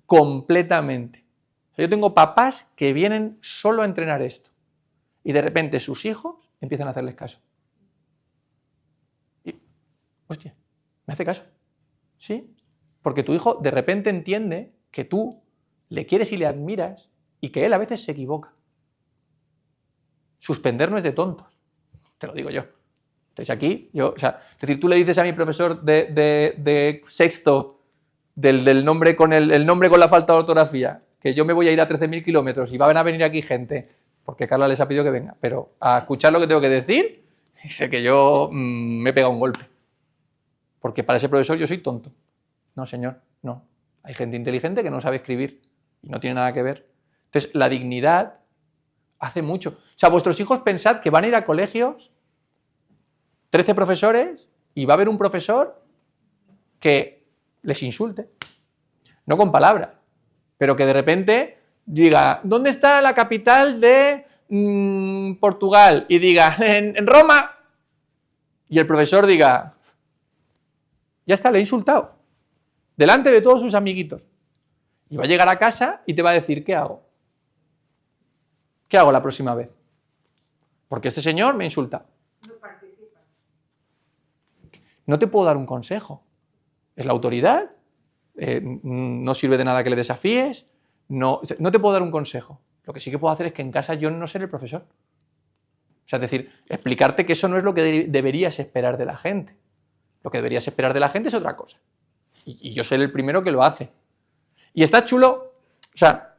completamente. O sea, yo tengo papás que vienen solo a entrenar esto. Y de repente sus hijos empiezan a hacerles caso. Y, hostia, ¿me hace caso? ¿Sí? Porque tu hijo de repente entiende que tú le quieres y le admiras y que él a veces se equivoca. Suspender no es de tontos, te lo digo yo. Entonces aquí, es decir, tú le dices a mi profesor de sexto del nombre con el nombre con la falta de ortografía, que yo me voy a ir a 13.000 kilómetros y van a venir aquí gente, porque Carla les ha pedido que venga, pero a escuchar lo que tengo que decir, dice que yo me he pegado un golpe. Porque para ese profesor yo soy tonto. No, señor, no. Hay gente inteligente que no sabe escribir y no tiene nada que ver. Entonces, la dignidad hace mucho. O sea, vuestros hijos pensad que van a ir a colegios, 13 profesores, y va a haber un profesor que les insulte. No con palabras, pero que de repente diga, ¿dónde está la capital de Portugal? Y diga, en Roma. Y el profesor diga, ya está, le he insultado. Delante de todos sus amiguitos. Y va a llegar a casa y te va a decir, ¿qué hago? ¿Qué hago la próxima vez? Porque este señor me ha insultado. No participa. No te puedo dar un consejo. Es la autoridad. No sirve de nada que le desafíes. No te puedo dar un consejo. Lo que sí que puedo hacer es que en casa yo no seré el profesor. O sea, es decir, explicarte que eso no es lo que deberías esperar de la gente. Lo que deberías esperar de la gente es otra cosa. Y yo soy el primero que lo hace. Y está chulo, o sea,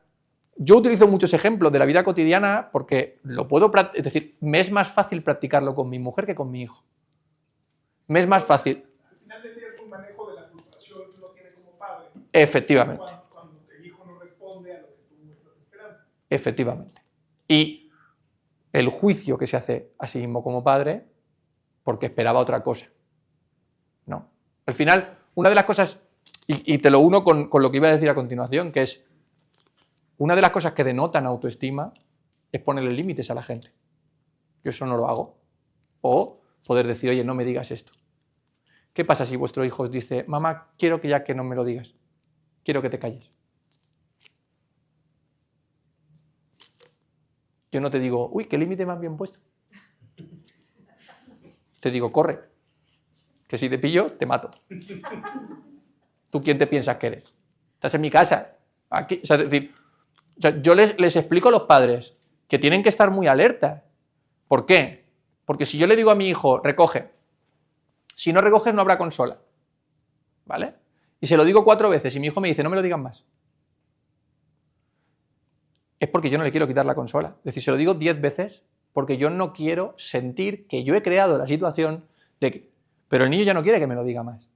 yo utilizo muchos ejemplos de la vida cotidiana porque lo puedo, es decir, me es más fácil practicarlo con mi mujer que con mi hijo. Me es más fácil. Al final del día es un manejo de la frustración que uno tiene como padre. Efectivamente. Cuando el hijo no responde a lo que tú estás esperando. Efectivamente. Y el juicio que se hace a sí mismo como padre porque esperaba otra cosa. No. Al final, una de las cosas, y te lo uno con lo que iba a decir a continuación, que es, una de las cosas que denotan autoestima es ponerle límites a la gente. Yo eso no lo hago. O poder decir, oye, no me digas esto. ¿Qué pasa si vuestro hijo os dice, mamá, quiero que ya que no me lo digas? Quiero que te calles. Yo no te digo, uy, qué límite más bien puesto. Te digo, corre, que si te pillo, te mato. ¿Tú quién te piensas que eres? Estás en mi casa. Aquí. O sea, es decir, yo les explico a los padres que tienen que estar muy alerta. ¿Por qué? Porque si yo le digo a mi hijo, recoge, si no recoges no habrá consola. ¿Vale? Y se lo digo 4 veces y mi hijo me dice, no me lo digan más. Es porque yo no le quiero quitar la consola. Es decir, se lo digo 10 veces porque yo no quiero sentir que yo he creado la situación de que... Pero el niño ya no quiere que me lo diga más.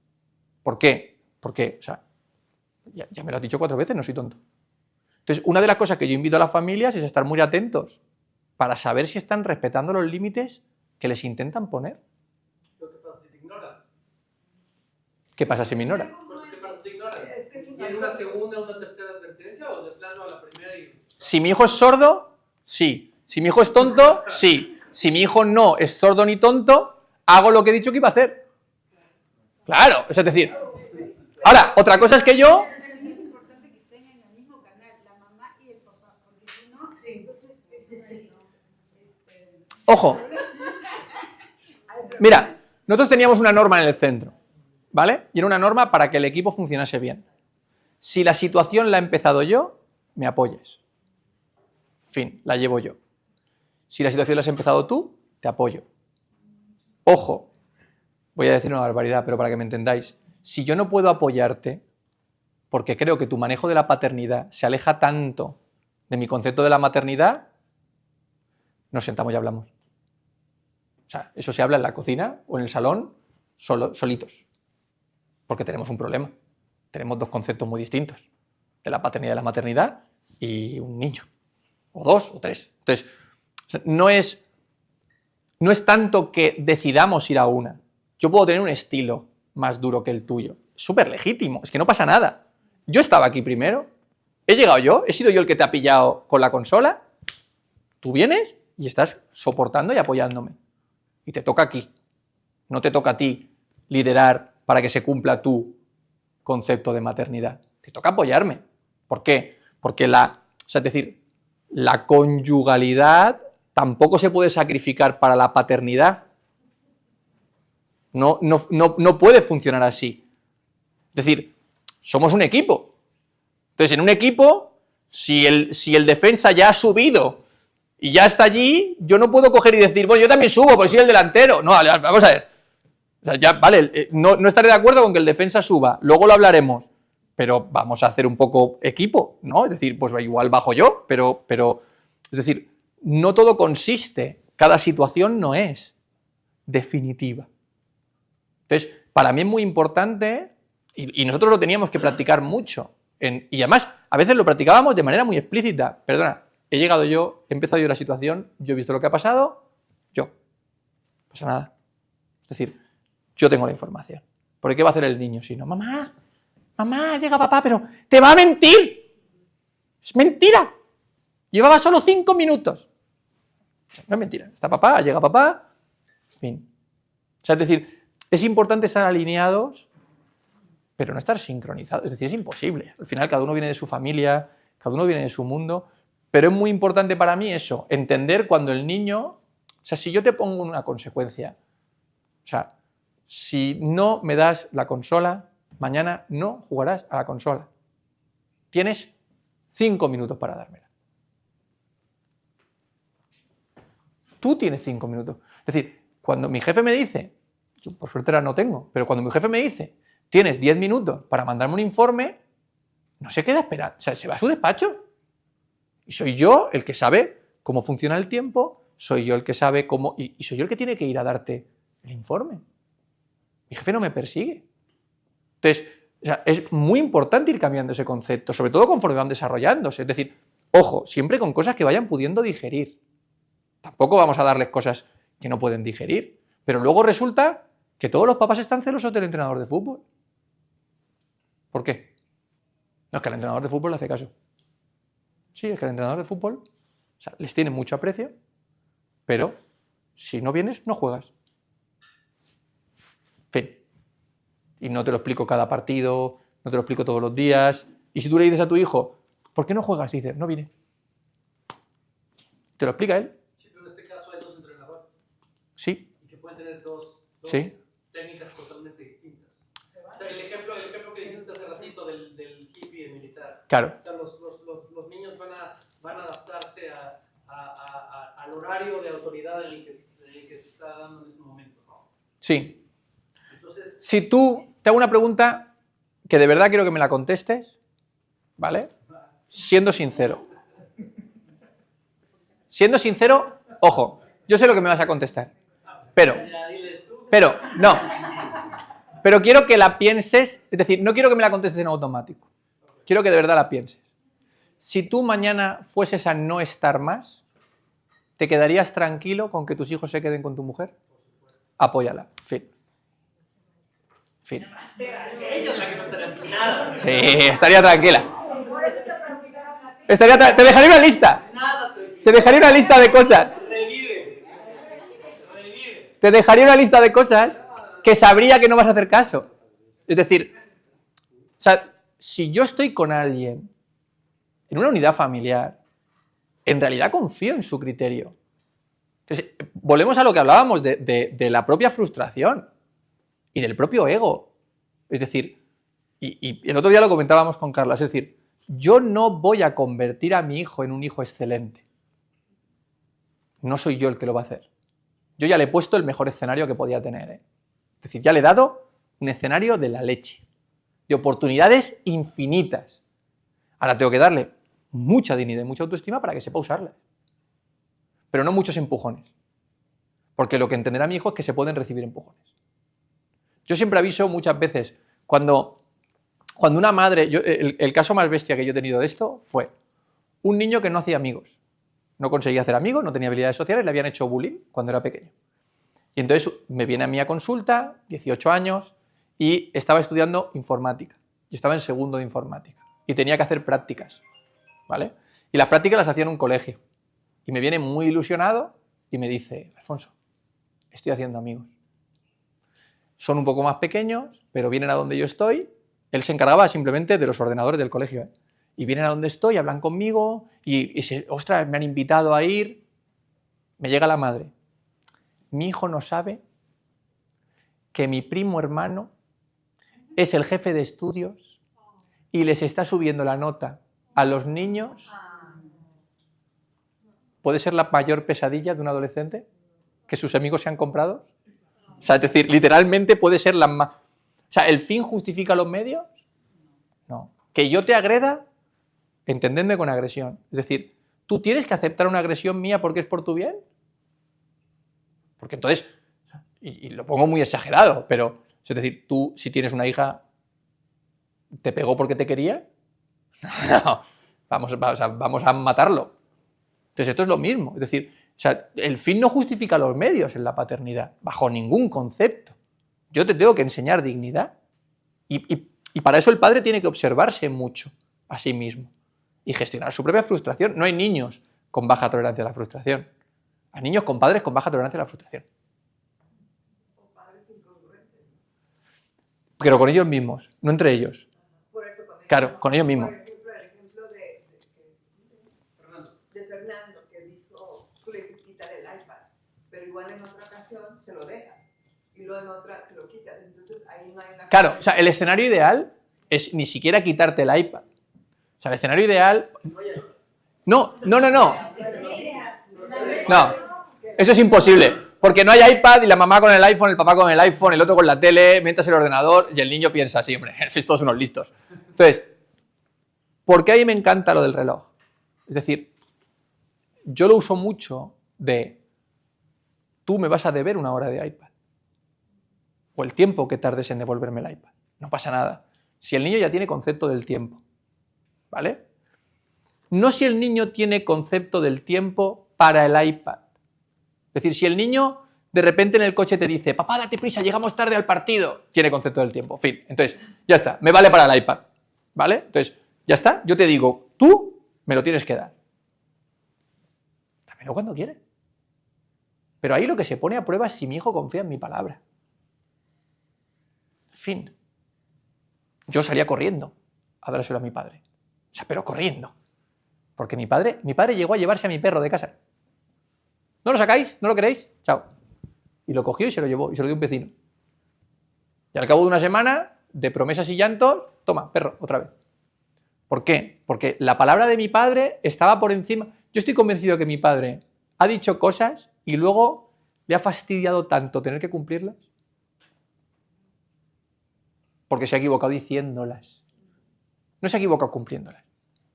¿Por qué? Porque, o sea, ya me lo has dicho 4 veces, no soy tonto. Entonces, una de las cosas que yo invito a las familias es estar muy atentos para saber si están respetando los límites que les intentan poner. ¿Qué pasa si te ignoran? ¿Qué pasa si me ignoran? ¿Qué pasa si te ignoran? Es que es ¿Y en una segunda o una tercera advertencia o de plano a la primera y... Si mi hijo es sordo, sí. Si mi hijo es tonto, sí. Si mi hijo no es sordo ni tonto, hago lo que he dicho que iba a hacer. Claro, es decir... Ahora, otra cosa es que yo... Pero es importante que estén en el mismo canal, la mamá y el papá, porque si no, entonces Ojo. Mira, nosotros teníamos una norma en el centro, ¿vale? Y era una norma para que el equipo funcionase bien. Si la situación la he empezado yo, me apoyes. Fin, la llevo yo. Si la situación la has empezado tú, te apoyo. Ojo, voy a decir una barbaridad, pero para que me entendáis. Si yo no puedo apoyarte, porque creo que tu manejo de la paternidad se aleja tanto de mi concepto de la maternidad, nos sentamos y hablamos. O sea, eso se habla en la cocina o en el salón solitos. Porque tenemos un problema. Tenemos dos conceptos muy distintos. De la paternidad y la maternidad y un niño. O dos o tres. Entonces, no es tanto que decidamos ir a una. Yo puedo tener un estilo más duro que el tuyo. Es súper legítimo. Es que no pasa nada. Yo estaba aquí primero. He llegado yo. He sido yo el que te ha pillado con la consola. Tú vienes y estás soportando y apoyándome. Y te toca aquí. No te toca a ti liderar para que se cumpla tu concepto de maternidad. Te toca apoyarme. ¿Por qué? Porque la conyugalidad tampoco se puede sacrificar para la paternidad. No puede funcionar así. Es decir, somos un equipo. Entonces, en un equipo, si el defensa ya ha subido y ya está allí, yo no puedo coger y decir, bueno, yo también subo, porque soy el delantero. No, vamos a ver. O sea, ya, vale, no estaré de acuerdo con que el defensa suba, luego lo hablaremos, pero vamos a hacer un poco equipo, ¿no? Es decir, pues igual bajo yo, pero es decir, no todo consiste, cada situación no es definitiva. Entonces, para mí es muy importante, y nosotros lo teníamos que practicar mucho, y además, a veces lo practicábamos de manera muy explícita. Perdona, he llegado yo, he empezado yo la situación, yo he visto lo que ha pasado, no pasa nada. Es decir, yo tengo la información. ¿Por qué va a hacer el niño si no? Mamá, llega papá, pero te va a mentir. Es mentira. Llevaba solo 5 minutos. O sea, no es mentira. Está papá, llega papá, fin. O sea, es decir, es importante estar alineados, pero no estar sincronizados. Es decir, es imposible. Al final cada uno viene de su familia, cada uno viene de su mundo, pero es muy importante para mí eso, entender cuando el niño, o sea, si yo te pongo una consecuencia, o sea, si no me das la consola, mañana no jugarás a la consola. Tienes 5 minutos para dármela. Tú tienes 5 minutos. Es decir, cuando mi jefe me dice, yo por suerte ahora no tengo, pero cuando mi jefe me dice, tienes 10 minutos para mandarme un informe, no se queda esperando, o sea, se va a su despacho. Y soy yo el que sabe cómo funciona el tiempo, soy yo el que sabe cómo, y soy yo el que tiene que ir a darte el informe. Mi jefe no me persigue. Entonces, o sea, es muy importante ir cambiando ese concepto, sobre todo conforme van desarrollándose. Es decir, ojo, siempre con cosas que vayan pudiendo digerir. Tampoco vamos a darles cosas que no pueden digerir. Pero luego resulta que todos los papás están celosos del entrenador de fútbol. ¿Por qué? No, es que el entrenador de fútbol le hace caso. Sí, es que el entrenador de fútbol, o sea, les tiene mucho aprecio, pero si no vienes, no juegas. Fin. Y no te lo explico cada partido, no te lo explico todos los días. Y si tú le dices a tu hijo, ¿por qué no juegas? Y dices, no vine. ¿Te lo explica él? Sí, pero en este caso hay 2 entrenadores. Sí. Y que pueden tener dos Sí. técnicas totalmente distintas. O sea, el ejemplo que dijiste hace ratito del hippie y el militar. Claro. O sea, los niños van a adaptarse al horario de autoridad en el que se está dando en ese momento, ¿no? Sí. Entonces, Si tú, te hago una pregunta que de verdad quiero que me la contestes, ¿vale? Siendo sincero. Siendo sincero, ojo, yo sé lo que me vas a contestar, pero no. Pero quiero que la pienses, es decir, no quiero que me la contestes en automático. Quiero que de verdad la pienses. Si tú mañana fueses a no estar más, ¿te quedarías tranquilo con que tus hijos se queden con tu mujer? Apóyala. Fin. ella es la que no estaría nada. Sí, estaría tranquila. Te dejaría una lista. Te dejaría una lista de cosas. Revive. Te dejaría una lista de cosas que sabría que no vas a hacer caso. Es decir, o sea, si yo estoy con alguien en una unidad familiar, en realidad confío en su criterio. Entonces, volvemos a lo que hablábamos de la propia frustración y del propio ego. Es decir, y el otro día lo comentábamos con Carla, es decir, yo no voy a convertir a mi hijo en un hijo excelente. No soy yo el que lo va a hacer. Yo ya le he puesto el mejor escenario que podía tener, ¿eh? Es decir, ya le he dado un escenario de la leche, de oportunidades infinitas. Ahora tengo que darle mucha dignidad y mucha autoestima para que sepa usarlas. pero no muchos empujones. Porque lo que entenderá mi hijo es que se pueden recibir empujones. Yo siempre aviso muchas veces, cuando una madre, el caso más bestia que yo he tenido de esto fue un niño que no hacía amigos, no conseguía hacer amigos, no tenía habilidades sociales, le habían hecho bullying cuando era pequeño. Y entonces me viene a mí a consulta, 18 años, y estaba estudiando informática. Yo estaba en segundo de informática y tenía que hacer prácticas, ¿vale? Y las prácticas las hacía en un colegio. Y me viene muy ilusionado y me dice, Alfonso, estoy haciendo amigos. Son un poco más pequeños, pero vienen a donde yo estoy. Él se encargaba simplemente de los ordenadores del colegio, ¿eh? Y vienen a donde estoy, hablan conmigo y ostras, me han invitado a ir. Me llega la madre. Mi hijo no sabe que mi primo hermano es el jefe de estudios y les está subiendo la nota a los niños. ¿Puede ser la mayor pesadilla de un adolescente? ¿Que sus amigos sean comprados? O sea, es decir, literalmente puede ser la más... O sea, ¿el fin justifica los medios? No. ¿Que yo te agreda? Entendedme con agresión. Es decir, ¿tú tienes que aceptar una agresión mía porque es por tu bien? Porque entonces, y lo pongo muy exagerado, pero es decir, tú si tienes una hija, ¿te pegó porque te quería? No, vamos a matarlo. Entonces esto es lo mismo. Es decir, o sea, el fin no justifica los medios en la paternidad, bajo ningún concepto. Yo te tengo que enseñar dignidad. Y para eso el padre tiene que observarse mucho a sí mismo y gestionar su propia frustración. No hay niños con baja tolerancia a la frustración. Hay niños con padres con baja tolerancia a la frustración. O padres incongruentes. Pero con ellos mismos, no entre ellos. Por eso con ellos. Claro, con ellos mismos. Por ejemplo, el ejemplo de Fernando, que dijo, tú le dices quitar el iPad, pero igual en otra ocasión se lo dejas y luego en otra se lo quitas. Entonces ahí no hay una... Claro, o sea, el escenario ideal es ni siquiera quitarte el iPad. O sea, el escenario ideal... No. No, eso es imposible. Porque no hay iPad y la mamá con el iPhone, el papá con el iPhone, el otro con la tele, mientras el ordenador y el niño piensa así, hombre, sois todos unos listos. Entonces, ¿por qué a mí me encanta lo del reloj? Es decir, yo lo uso mucho de tú me vas a deber una hora de iPad. O el tiempo que tardes en devolverme el iPad. No pasa nada. Si el niño ya tiene concepto del tiempo, ¿vale? No si el niño tiene concepto del tiempo para el iPad. Es decir, si el niño de repente en el coche te dice, papá, date prisa, llegamos tarde al partido, tiene concepto del tiempo. Fin. Entonces, ya está, me vale para el iPad. ¿Vale? Entonces, ya está, yo te digo, tú me lo tienes que dar. Dámelo cuando quieres. Pero ahí lo que se pone a prueba es si mi hijo confía en mi palabra. Fin. Yo salía corriendo a dárselo a mi padre. O sea, pero corriendo. Porque mi padre llegó a llevarse a mi perro de casa. ¿No lo sacáis? ¿No lo queréis? Chao. Y lo cogió y se lo llevó, y se lo dio a un vecino. Y al cabo de una semana, de promesas y llantos, toma, perro, otra vez. ¿Por qué? Porque la palabra de mi padre estaba por encima. Yo estoy convencido que mi padre ha dicho cosas y luego le ha fastidiado tanto tener que cumplirlas. Porque se ha equivocado diciéndolas. No se ha equivocado cumpliéndolas.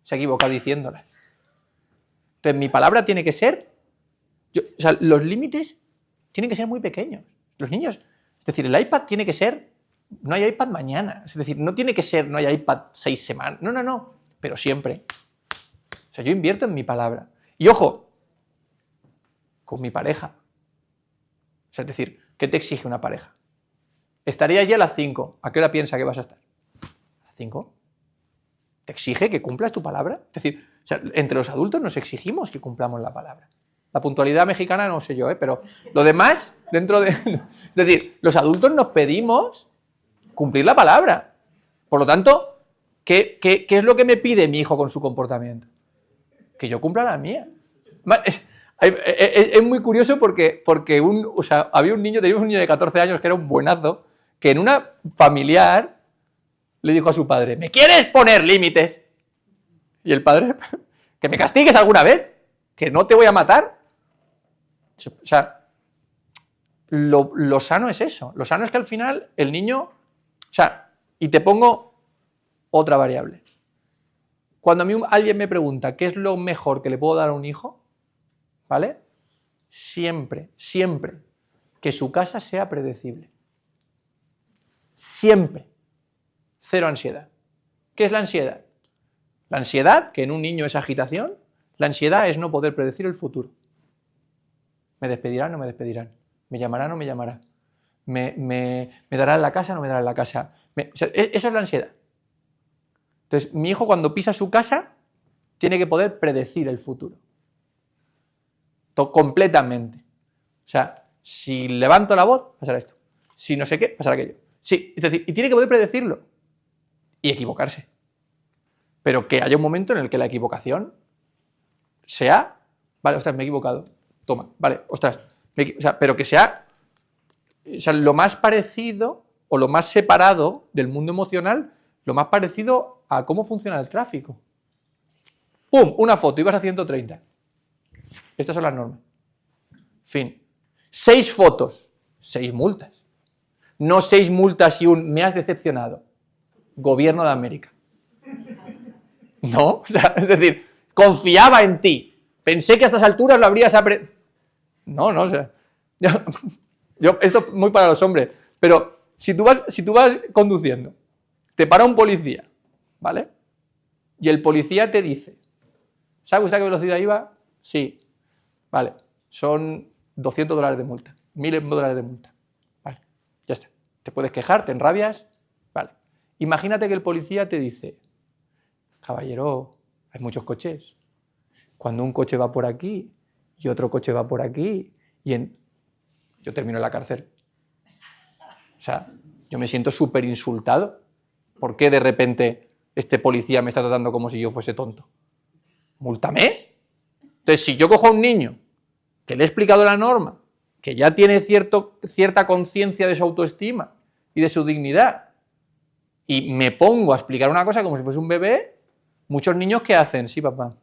Se ha equivocado diciéndolas. Entonces, mi palabra tiene que ser... o sea, los límites tienen que ser muy pequeños. Los niños... Es decir, el iPad tiene que ser... No hay iPad mañana. Es decir, no tiene que ser... No hay iPad 6 semanas. No. Pero siempre. O sea, yo invierto en mi palabra. Y ojo, con mi pareja. O sea, es decir, ¿qué te exige una pareja? Estaría allí a las 5. ¿A qué hora piensa que vas a estar? ¿A las 5? ¿Te exige que cumplas tu palabra? Es decir, o sea, entre los adultos nos exigimos que cumplamos la palabra. La puntualidad mexicana no sé yo, pero lo demás, dentro de... Es decir, los adultos nos pedimos cumplir la palabra. Por lo tanto, ¿qué es lo que me pide mi hijo con su comportamiento? Que yo cumpla la mía. Es muy curioso porque o sea, teníamos un niño de 14 años que era un buenazo, que en una familiar le dijo a su padre, ¿me quieres poner límites? Y el padre, que me castigues alguna vez, que no te voy a matar. O sea, lo sano es eso. Lo sano es que al final el niño... O sea, y te pongo otra variable. Cuando a mí alguien me pregunta qué es lo mejor que le puedo dar a un hijo, ¿vale? siempre, siempre que su casa sea predecible. Siempre. Cero ansiedad. ¿Qué es la ansiedad? La ansiedad, que en un niño es agitación, la ansiedad es no poder predecir el futuro. ¿Me despedirán o no me despedirán? ¿Me llamará o no me llamará? ¿Me darán la casa o no me darán la casa? Eso es la ansiedad. Entonces, mi hijo cuando pisa su casa tiene que poder predecir el futuro. Completamente. O sea, si levanto la voz, pasará esto. Si no sé qué, pasará aquello. Sí, es decir, y tiene que poder predecirlo. Y equivocarse. Pero que haya un momento en el que la equivocación sea, vale, ostras, me he equivocado. Toma, vale, ostras. O sea, pero que sea, lo más parecido o lo más separado del mundo emocional, lo más parecido a cómo funciona el tráfico. ¡Pum! Una foto, ibas a 130. Estas son las normas. Fin. 6 fotos, 6 multas. No 6 multas y me has decepcionado. Gobierno de América. ¿No? O sea, es decir, confiaba en ti. Pensé que a estas alturas lo habrías aprendido. No, o sea. Esto es muy para los hombres. Pero si tú vas conduciendo, te para un policía, ¿vale? Y el policía te dice, ¿sabe usted a qué velocidad iba? Sí. Vale. Son $200 de multa. $1.000 de multa. Vale. Ya está. Te puedes quejar, te enrabias. Vale. Imagínate que el policía te dice, caballero, hay muchos coches. Cuando un coche va por aquí y otro coche va por aquí yo termino en la cárcel. O sea, yo me siento súper insultado. ¿Por qué de repente este policía me está tratando como si yo fuese tonto? ¿Múltame? Entonces, si yo cojo a un niño que le he explicado la norma, que ya tiene cierta conciencia de su autoestima y de su dignidad, y me pongo a explicar una cosa como si fuese un bebé, muchos niños ¿qué hacen? Sí, papá.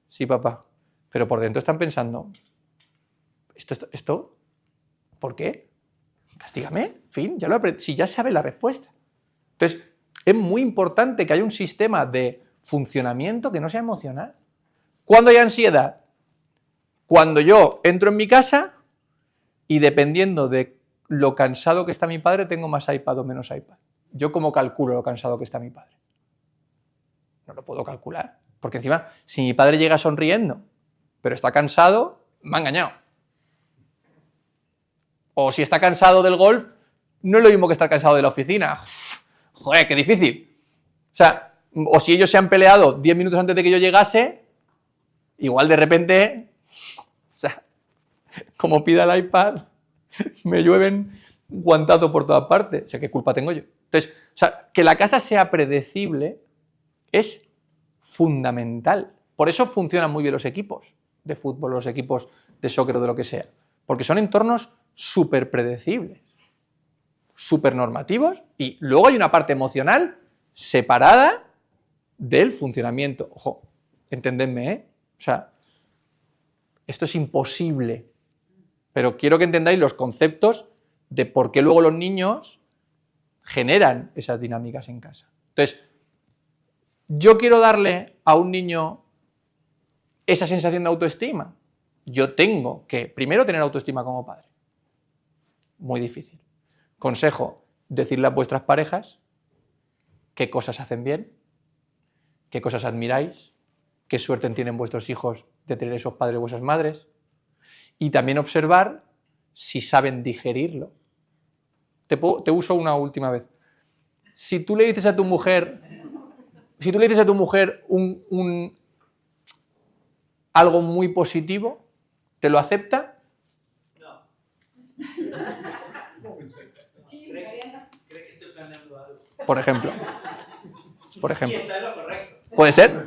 Sí, papá. Pero por dentro están pensando, ¿esto? ¿Por qué? Castígame. Fin, ya lo aprendí. Si ya sabe la respuesta. Entonces, es muy importante que haya un sistema de funcionamiento que no sea emocional. ¿Cuándo hay ansiedad? Cuando yo entro en mi casa y dependiendo de lo cansado que está mi padre, tengo más iPad o menos iPad. ¿Yo cómo calculo lo cansado que está mi padre? No lo puedo calcular. Porque encima, si mi padre llega sonriendo, pero está cansado, me ha engañado. O si está cansado del golf, no es lo mismo que estar cansado de la oficina. Joder, qué difícil. O sea, o si ellos se han peleado 10 minutos antes de que yo llegase, igual de repente, o sea, como pida el iPad, me llueven guantazos por todas partes. O sea, ¿qué culpa tengo yo? Entonces, o sea, que la casa sea predecible es fundamental. Por eso funcionan muy bien los equipos de fútbol, los equipos de soccer o de lo que sea. Porque son entornos súper predecibles, súper normativos, y luego hay una parte emocional separada del funcionamiento. Ojo, entendedme, ¿eh? O sea, esto es imposible, pero quiero que entendáis los conceptos de por qué luego los niños generan esas dinámicas en casa. Entonces, yo quiero darle a un niño esa sensación de autoestima. Yo tengo que, primero, tener autoestima como padre. Muy difícil. Consejo, decirle a vuestras parejas qué cosas hacen bien, qué cosas admiráis, qué suerte tienen vuestros hijos de tener esos padres o vuestras madres, y también observar si saben digerirlo. Te uso una última vez. Si tú le dices a tu mujer, algo muy positivo, ¿te lo acepta? No. ¿Cree que estoy planeando algo? Por ejemplo. Y está en lo correcto. Puede ser.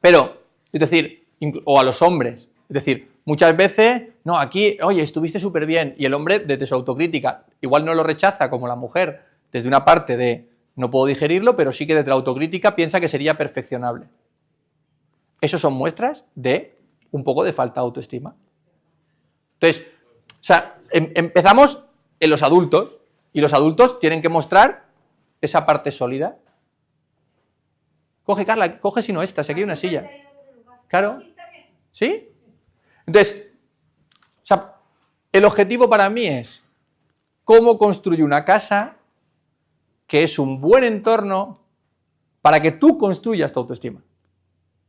Pero, es decir, o a los hombres. Es decir, muchas veces, no, aquí, oye, estuviste súper bien. Y el hombre, desde su autocrítica, igual no lo rechaza como la mujer, desde una parte de no puedo digerirlo, pero sí que desde la autocrítica piensa que sería perfeccionable. Eso son muestras de un poco de falta de autoestima. Entonces, o sea, empezamos en los adultos, y los adultos tienen que mostrar esa parte sólida. Coge, Carla, coge si no esta, si aquí hay una silla. Claro. ¿Sí? Entonces, sea, el objetivo para mí es cómo construyo una casa que es un buen entorno para que tú construyas tu autoestima.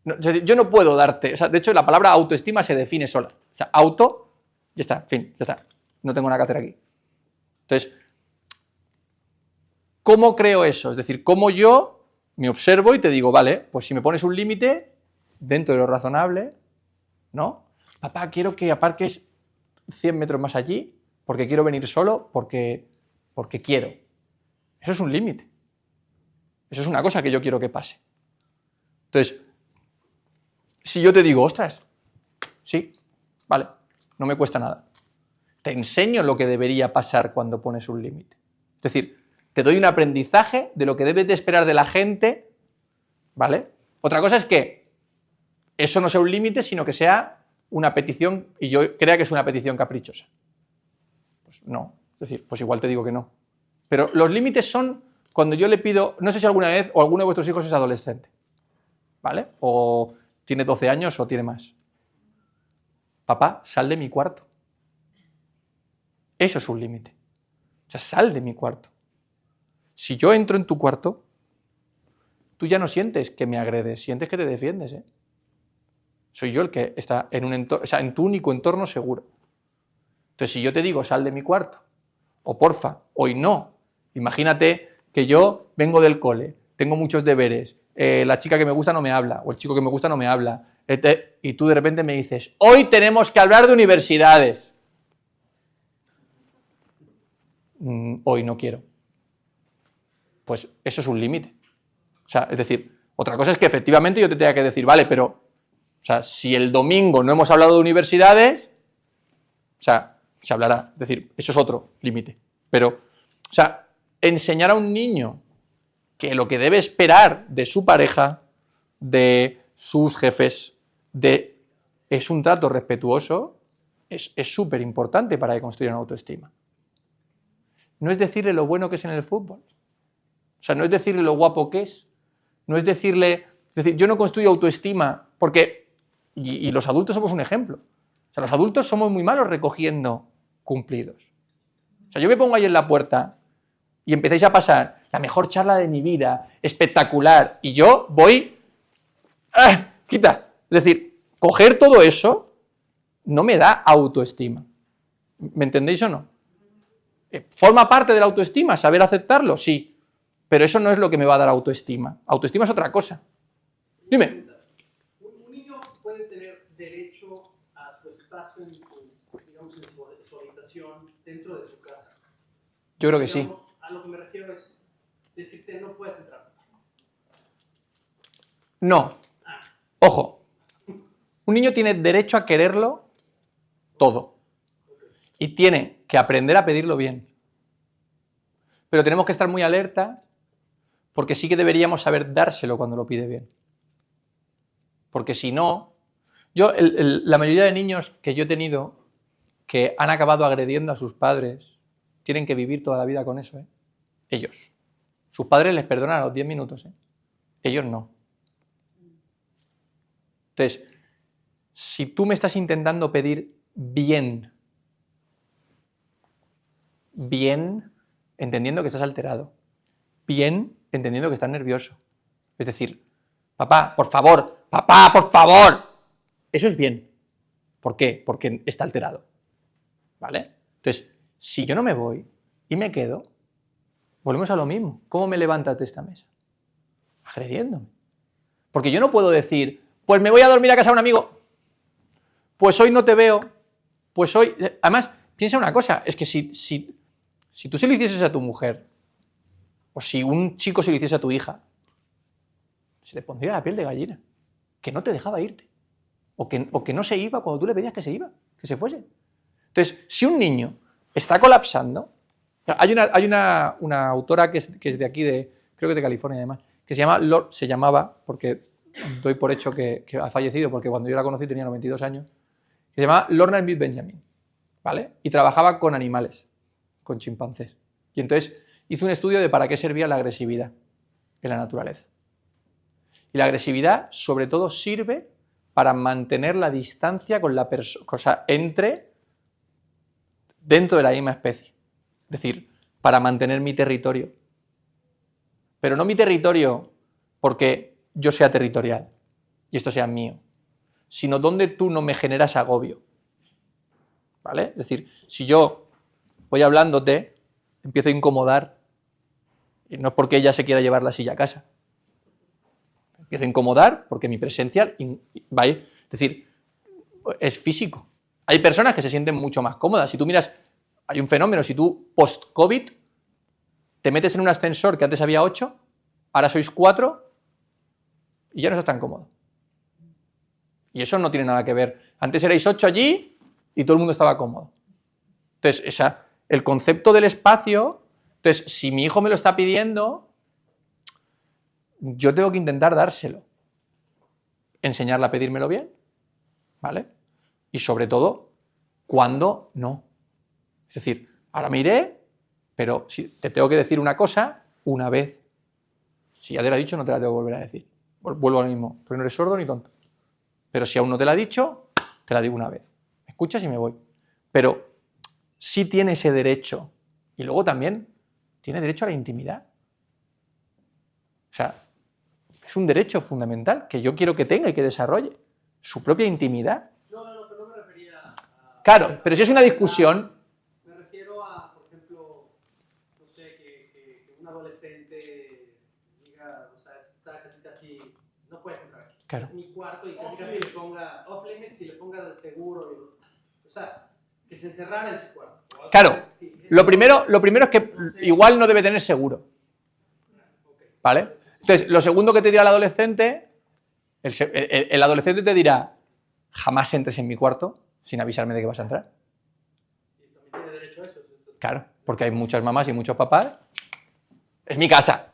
No, es decir, yo no puedo darte, o sea, de hecho la palabra autoestima se define sola. O sea, auto, ya está, fin, ya está. No tengo nada que hacer aquí. Entonces, ¿cómo creo eso? Es decir, ¿cómo yo me observo y te digo, vale, pues si me pones un límite dentro de lo razonable, ¿no? Papá, quiero que aparques 100 metros más allí porque quiero venir solo, porque quiero. Eso es un límite. Eso es una cosa que yo quiero que pase. Entonces, si yo te digo, ostras, sí, vale, no me cuesta nada. Te enseño lo que debería pasar cuando pones un límite. Es decir, te doy un aprendizaje de lo que debes de esperar de la gente, ¿vale? Otra cosa es que eso no sea un límite, sino que sea una petición, y yo crea que es una petición caprichosa. Pues no, es decir, pues igual te digo que no. Pero los límites son cuando yo le pido, no sé si alguna vez o alguno de vuestros hijos es adolescente, ¿vale? O tiene 12 años o tiene más. Papá, sal de mi cuarto. Eso es un límite. O sea, sal de mi cuarto. Si yo entro en tu cuarto, tú ya no sientes que me agredes, sientes que te defiendes, ¿eh? Soy yo el que está en un entorno, o sea, en tu único entorno seguro. Entonces, si yo te digo, sal de mi cuarto, o porfa, hoy no. Imagínate que yo vengo del cole, tengo muchos deberes, la chica que me gusta no me habla, o el chico que me gusta no me habla, y tú de repente me dices, hoy tenemos que hablar de universidades. Hoy no quiero. Pues eso es un límite. O sea, es decir, otra cosa es que efectivamente yo te tenga que decir, vale, pero, o sea, si el domingo no hemos hablado de universidades, o sea, se hablará. Es decir, eso es otro límite. Pero, o sea, enseñar a un niño que lo que debe esperar de su pareja, de sus jefes, es un trato respetuoso, es súper importante para que construyan autoestima. No es decirle lo bueno que es en el fútbol. O sea, no es decirle lo guapo que es. No es decirle... Es decir, yo no construyo autoestima porque... Y los adultos somos un ejemplo. O sea, los adultos somos muy malos recogiendo cumplidos. O sea, yo me pongo ahí en la puerta y empezáis a pasar la mejor charla de mi vida, espectacular, y yo voy... ¡Ah! ¡Quita! Es decir, coger todo eso no me da autoestima. ¿Me entendéis o no? ¿Forma parte de la autoestima saber aceptarlo? Sí. Pero eso no es lo que me va a dar autoestima. Autoestima es otra cosa. Dime. ¿Un niño puede tener derecho a su espacio en su habitación dentro de su casa? Yo creo que sí. Digamos, a lo que me refiero es decirte no puedes entrar. No. Ojo. Un niño tiene derecho a quererlo todo. Y tiene que aprender a pedirlo bien. Pero tenemos que estar muy alertas porque sí que deberíamos saber dárselo cuando lo pide bien. Porque si no... la mayoría de niños que yo he tenido que han acabado agrediendo a sus padres tienen que vivir toda la vida con eso, ¿eh? Ellos. Sus padres les perdonan a los 10 minutos, ¿eh? Ellos no. Entonces, si tú me estás intentando pedir bien, entendiendo que estás alterado, bien, entendiendo que estás nervioso. Es decir, papá, por favor, eso es bien. ¿Por qué? Porque está alterado. ¿Vale? Entonces, si yo no me voy y me quedo, volvemos a lo mismo. ¿Cómo me levantas de esta mesa? Agrediéndome. Porque yo no puedo decir, pues me voy a dormir a casa de un amigo, pues hoy no te veo, pues hoy... Además, piensa una cosa, es que si tú se lo hicieses a tu mujer, o si un chico se lo hiciese a tu hija, se le pondría la piel de gallina, que no te dejaba irte, o que no se iba cuando tú le pedías que se iba, que se fuese. Entonces, si un niño está colapsando, hay una autora que es de aquí, creo que es de California además, que se llamaba, porque doy por hecho que ha fallecido, porque cuando yo la conocí tenía 92 años, que se llamaba Lorna Smith Benjamin, ¿vale? Y trabajaba con animales, con chimpancés. Y entonces hizo un estudio de para qué servía la agresividad en la naturaleza. Y la agresividad, sobre todo, sirve para mantener la distancia con la persona, entre dentro de la misma especie. Es decir, para mantener mi territorio. Pero no mi territorio porque yo sea territorial y esto sea mío, sino donde tú no me generas agobio. ¿Vale? Es decir, si yo voy hablándote, empiezo a incomodar, y no es porque ella se quiera llevar la silla a casa. Empiezo a incomodar porque mi presencia va a ir. Es decir, es físico. Hay personas que se sienten mucho más cómodas. Si tú miras, hay un fenómeno, si tú post-COVID te metes en un ascensor que antes había 8, ahora sois 4 y ya no estás tan cómodo. Y eso no tiene nada que ver. Antes erais 8 allí y todo el mundo estaba cómodo. Entonces, el concepto del espacio, entonces, si mi hijo me lo está pidiendo, yo tengo que intentar dárselo. Enseñarle a pedírmelo bien, ¿vale? Y sobre todo, cuando no. Es decir, ahora me iré, pero si te tengo que decir una cosa, una vez. Si ya te la he dicho, no te la tengo que volver a decir. Vuelvo a lo mismo, porque no eres sordo ni tonto. Pero si aún no te la he dicho, te la digo una vez. Me escuchas y me voy. Pero sí tiene ese derecho. Y luego también tiene derecho a la intimidad. O sea, es un derecho fundamental que yo quiero que tenga y que desarrolle. Su propia intimidad. No, pero no me refería a... Claro, pero si es una discusión... Me refiero a, por ejemplo, no sé, que un adolescente diga, o sea, está casi, no puedes entrar aquí. Claro. Es mi cuarto y casi le ponga off limits y le ponga de seguro. O sea, que se encerrara en su cuarto. Claro, lo primero es que igual no debe tener seguro. ¿Vale? Entonces, lo segundo que te dirá el adolescente, el adolescente te dirá, jamás entres en mi cuarto sin avisarme de que vas a entrar. Y también tiene derecho a eso. Claro, porque hay muchas mamás y muchos papás. Es mi casa.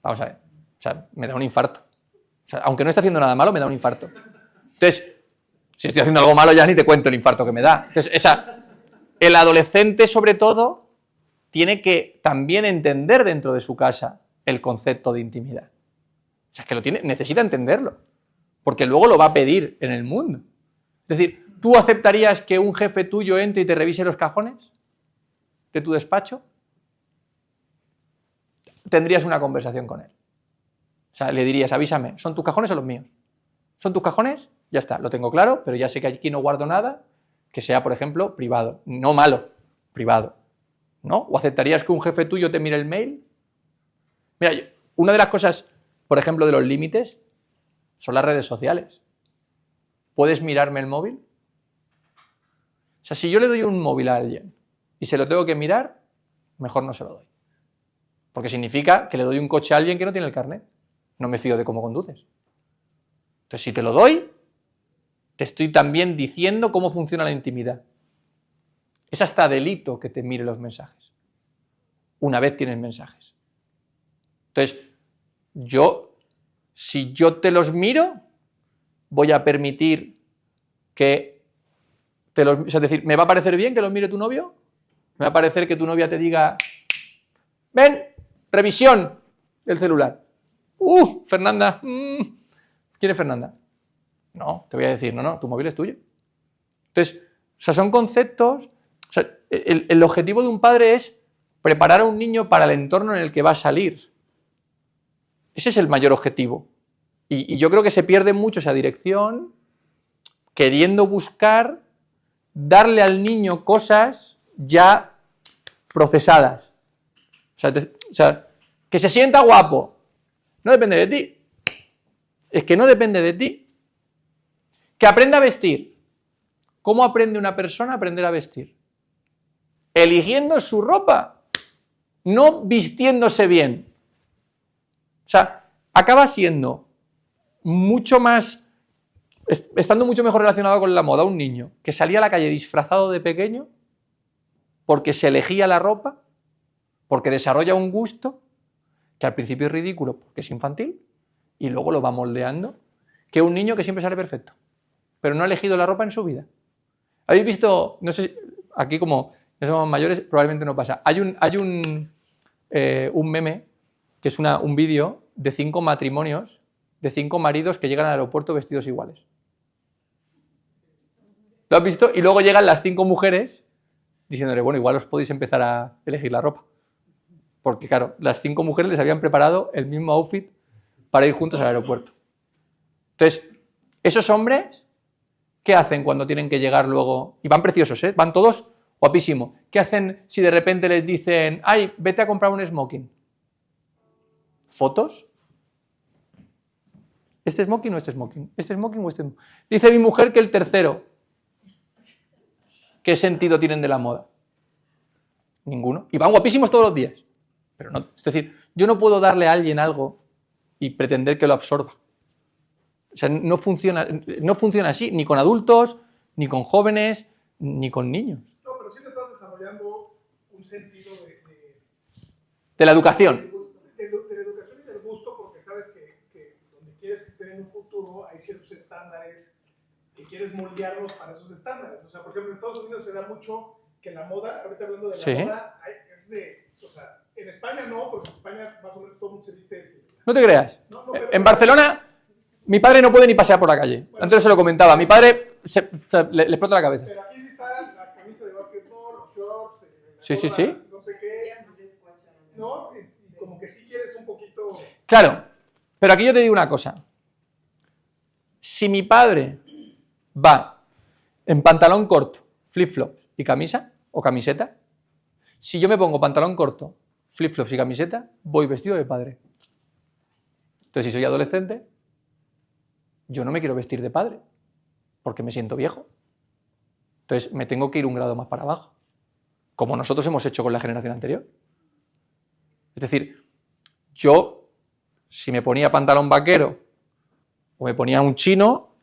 Vamos a ver. O sea, me da un infarto. O sea, aunque no esté haciendo nada malo, me da un infarto. Entonces, si estoy haciendo algo malo ya ni te cuento el infarto que me da. Entonces, el adolescente, sobre todo, tiene que también entender dentro de su casa el concepto de intimidad. O sea, es que necesita entenderlo, porque luego lo va a pedir en el mundo. Es decir, ¿tú aceptarías que un jefe tuyo entre y te revise los cajones de tu despacho? Tendrías una conversación con él. O sea, le dirías, avísame, ¿son tus cajones o los míos? ¿Son tus cajones? Ya está, lo tengo claro, pero ya sé que aquí no guardo nada que sea, por ejemplo, privado. No malo, privado. ¿No? ¿O aceptarías que un jefe tuyo te mire el mail? Mira, una de las cosas, por ejemplo, de los límites son las redes sociales. ¿Puedes mirarme el móvil? O sea, si yo le doy un móvil a alguien y se lo tengo que mirar, mejor no se lo doy. Porque significa que le doy un coche a alguien que no tiene el carnet. No me fío de cómo conduces. Entonces, si te lo doy, te estoy también diciendo cómo funciona la intimidad. Es hasta delito que te mire los mensajes. Una vez tienes mensajes. Entonces, si yo te los miro, voy a permitir que o sea, es decir, ¿me va a parecer bien que los mire tu novio? ¿Me va a parecer que tu novia te diga, ven, revisión del celular? Fernanda, ¿quién es Fernanda? No, te voy a decir, no, tu móvil es tuyo. Entonces, o sea, son conceptos, o sea, el objetivo de un padre es preparar a un niño para el entorno en el que va a salir. Ese es el mayor objetivo. Y yo creo que se pierde mucho esa dirección queriendo buscar darle al niño cosas ya procesadas. O sea, que se sienta guapo. No depende de ti. Es que no depende de ti. Que aprenda a vestir. ¿Cómo aprende una persona a aprender a vestir? Eligiendo su ropa, no vistiéndose bien. O sea, acaba siendo mucho más, estando mucho mejor relacionado con la moda un niño que salía a la calle disfrazado de pequeño porque se elegía la ropa, porque desarrolla un gusto que al principio es ridículo porque es infantil y luego lo va moldeando, que un niño que siempre sale perfecto, pero no ha elegido la ropa en su vida. ¿Habéis visto? No sé, aquí como ya somos mayores, probablemente no pasa. Hay un meme, que es un vídeo de 5 matrimonios, de 5 maridos que llegan al aeropuerto vestidos iguales. ¿Lo has visto? Y luego llegan las 5 mujeres diciéndole, bueno, igual os podéis empezar a elegir la ropa. Porque, claro, las 5 mujeres les habían preparado el mismo outfit para ir juntos al aeropuerto. Entonces, esos hombres, ¿qué hacen cuando tienen que llegar luego? Y van preciosos, ¿eh? Van todos guapísimos. ¿Qué hacen si de repente les dicen, ay, vete a comprar un smoking? ¿Fotos? ¿Este smoking o este smoking? ¿Este smoking o este smoking? Dice mi mujer que el tercero. ¿Qué sentido tienen de la moda? Ninguno. Y van guapísimos todos los días. Pero no, es decir, yo no puedo darle a alguien algo y pretender que lo absorba. O sea, no funciona así, ni con adultos, ni con jóvenes, ni con niños. No, pero sí te estás desarrollando un sentido De la educación. de la educación y del gusto, porque sabes que donde quieres que estén en un futuro hay ciertos estándares que quieres moldearlos para esos estándares. O sea, por ejemplo, en Estados Unidos se da mucho que la moda, ahorita hablando de la Sí. moda, es de, o sea, en España no, porque en España más o menos todo el mundo se viste así. No te creas. No, pero, En Barcelona, mi padre no puede ni pasear por la calle. Antes se lo comentaba. Mi padre le explota la cabeza. Pero aquí sí está la camisa de básquetbol, los shorts, Sí, sí, sí. no sé qué, ¿no? Y como que sí quieres un poquito... Claro, pero aquí yo te digo una cosa. Si mi padre va en pantalón corto, flip-flops y camisa o camiseta, si yo me pongo pantalón corto, flip-flops y camiseta, voy vestido de padre. Entonces, si soy adolescente, yo no me quiero vestir de padre, porque me siento viejo. Entonces, me tengo que ir un grado más para abajo, como nosotros hemos hecho con la generación anterior. Es decir, yo, si me ponía pantalón vaquero o me ponía un chino,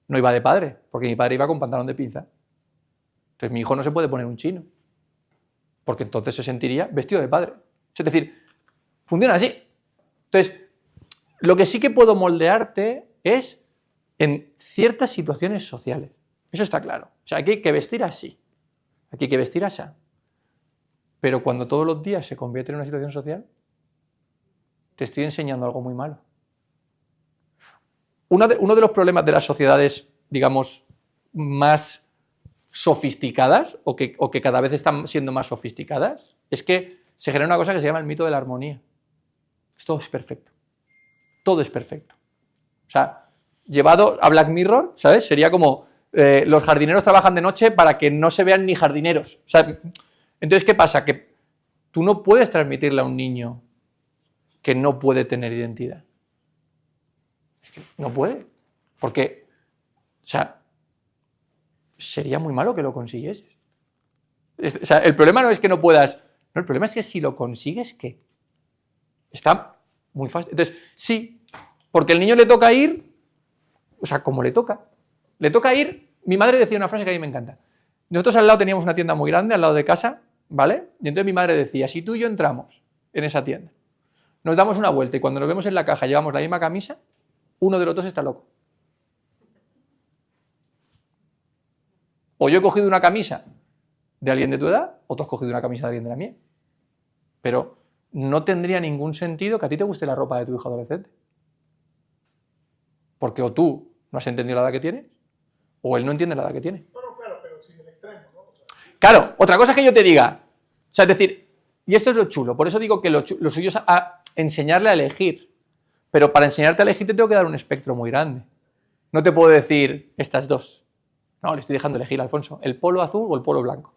no iba de padre, porque mi padre iba con pantalón de pinza. Entonces, mi hijo no se puede poner un chino, porque entonces se sentiría vestido de padre. Es decir, funciona así. Entonces, lo que sí que puedo moldearte es en ciertas situaciones sociales. Eso está claro. O sea, aquí hay que vestir así. Aquí hay que vestir así. Pero cuando todos los días se convierte en una situación social, te estoy enseñando algo muy malo. Uno de los problemas de las sociedades, digamos, más sofisticadas, o que cada vez están siendo más sofisticadas, es que se genera una cosa que se llama el mito de la armonía. Todo es perfecto. Todo es perfecto. O sea, llevado a Black Mirror, ¿sabes? Sería como los jardineros trabajan de noche para que no se vean ni jardineros. O sea, entonces, ¿qué pasa? Que tú no puedes transmitirle a un niño que no puede tener identidad. Es que no puede. Porque, o sea, sería muy malo que lo consiguieses. O sea, el problema no es que no puedas. No, el problema es que si lo consigues, ¿qué? Está muy fácil. Entonces, sí, porque el niño le toca ir, o sea, como le toca. Le toca ir. Mi madre decía una frase que a mí me encanta. Nosotros al lado teníamos una tienda muy grande, al lado de casa, ¿vale? Y entonces mi madre decía, si tú y yo entramos en esa tienda, nos damos una vuelta y cuando nos vemos en la caja llevamos la misma camisa, uno de los dos está loco. O yo he cogido una camisa de alguien de tu edad, o tú has cogido una camisa de alguien de la mía. Pero no tendría ningún sentido que a ti te guste la ropa de tu hijo adolescente. Porque o tú no has entendido la edad que tienes, o él no entiende la edad que tiene. Bueno, claro, pero sin el extremo, ¿no? O sea, Claro, otra cosa es que yo te diga. O sea, es decir, y esto es lo chulo, por eso digo que lo suyo es a enseñarle a elegir. Pero para enseñarte a elegir te tengo que dar un espectro muy grande. No te puedo decir estas dos. No, le estoy dejando elegir a Alfonso, el polo azul o el polo blanco.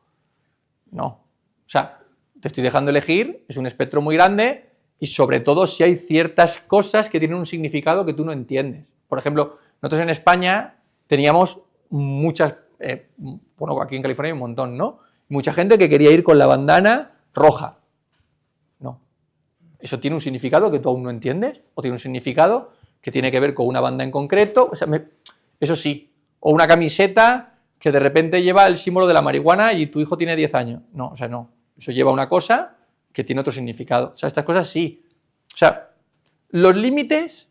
No. O sea, te estoy dejando elegir, es un espectro muy grande y sobre todo si hay ciertas cosas que tienen un significado que tú no entiendes. Por ejemplo, nosotros en España teníamos muchas, bueno, aquí en California hay un montón, ¿no? Mucha gente que quería ir con la bandana roja. No. Eso tiene un significado que tú aún no entiendes, o tiene un significado que tiene que ver con una banda en concreto. O sea, eso sí. O una camiseta que de repente lleva el símbolo de la marihuana y tu hijo tiene 10 años. No, o sea, no. Eso lleva una cosa que tiene otro significado. O sea, estas cosas sí. O sea, los límites,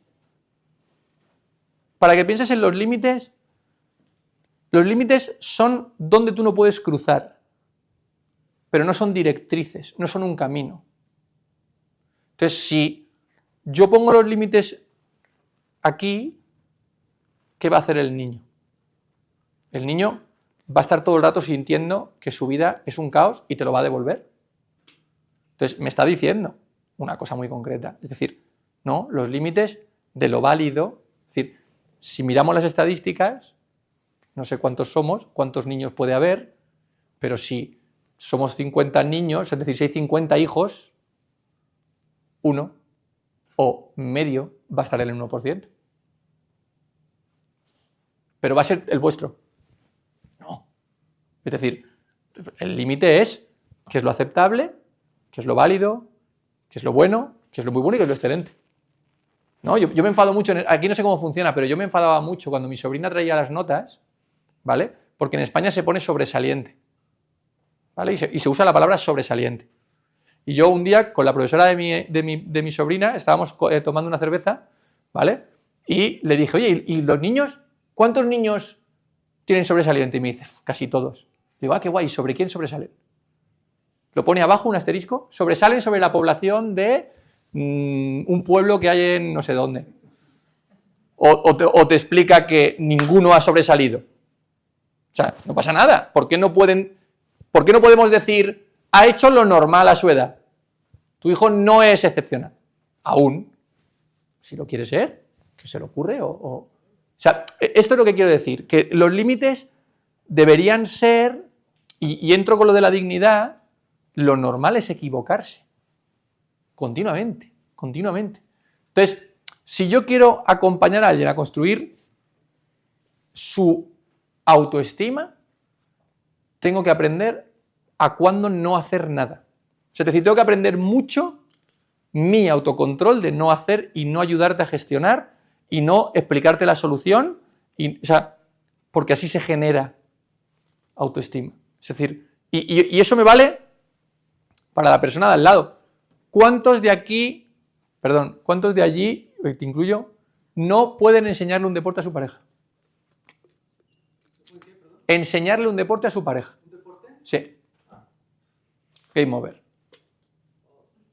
para que pienses en los límites son donde tú no puedes cruzar, pero no son directrices, no son un camino. Entonces, si yo pongo los límites aquí, ¿qué va a hacer el niño? El niño va a estar todo el rato sintiendo que su vida es un caos y te lo va a devolver. Entonces, me está diciendo una cosa muy concreta. Es decir, ¿no? Los límites de lo válido. Es decir, si miramos las estadísticas, no sé cuántos somos, cuántos niños puede haber, pero si somos 50 niños, es decir, si hay 50 hijos, uno o medio va a estar en el 1%. Pero va a ser el vuestro. No. Es decir, el límite es qué es lo aceptable, qué es lo válido, qué es lo bueno, qué es lo muy bueno y qué es lo excelente. ¿No? Yo me enfado mucho, aquí no sé cómo funciona, pero yo me enfadaba mucho cuando mi sobrina traía las notas, ¿vale? Porque en España se pone sobresaliente, ¿vale? Y se usa la palabra sobresaliente. Y yo un día con la profesora de mi sobrina estábamos tomando una cerveza, ¿vale? Y le dije, oye, ¿y los niños? ¿Cuántos niños tienen sobresaliente? Y me dice, casi todos. Digo, ah, qué guay, ¿sobre quién sobresalen? Lo pone abajo un asterisco, sobresalen sobre la población de un pueblo que hay en no sé dónde. O te explica que ninguno ha sobresalido. O sea, no pasa nada. ¿Por qué no podemos decir, ha hecho lo normal a su edad? Tu hijo no es excepcional. Aún. Si lo quiere ser, que se le ocurre O sea, esto es lo que quiero decir, que los límites deberían ser, y entro con lo de la dignidad, lo normal es equivocarse. Continuamente, continuamente. Entonces, si yo quiero acompañar a alguien a construir su autoestima, tengo que aprender a cuándo no hacer nada. O sea, es decir, tengo que aprender mucho mi autocontrol de no hacer y no ayudarte a gestionar y no explicarte la solución, o sea, porque así se genera autoestima. Es decir, y eso me vale para la persona de al lado. ¿Cuántos de allí, te incluyo, no pueden enseñarle un deporte a su pareja? Enseñarle un deporte a su pareja. ¿Un deporte? Sí. Game over.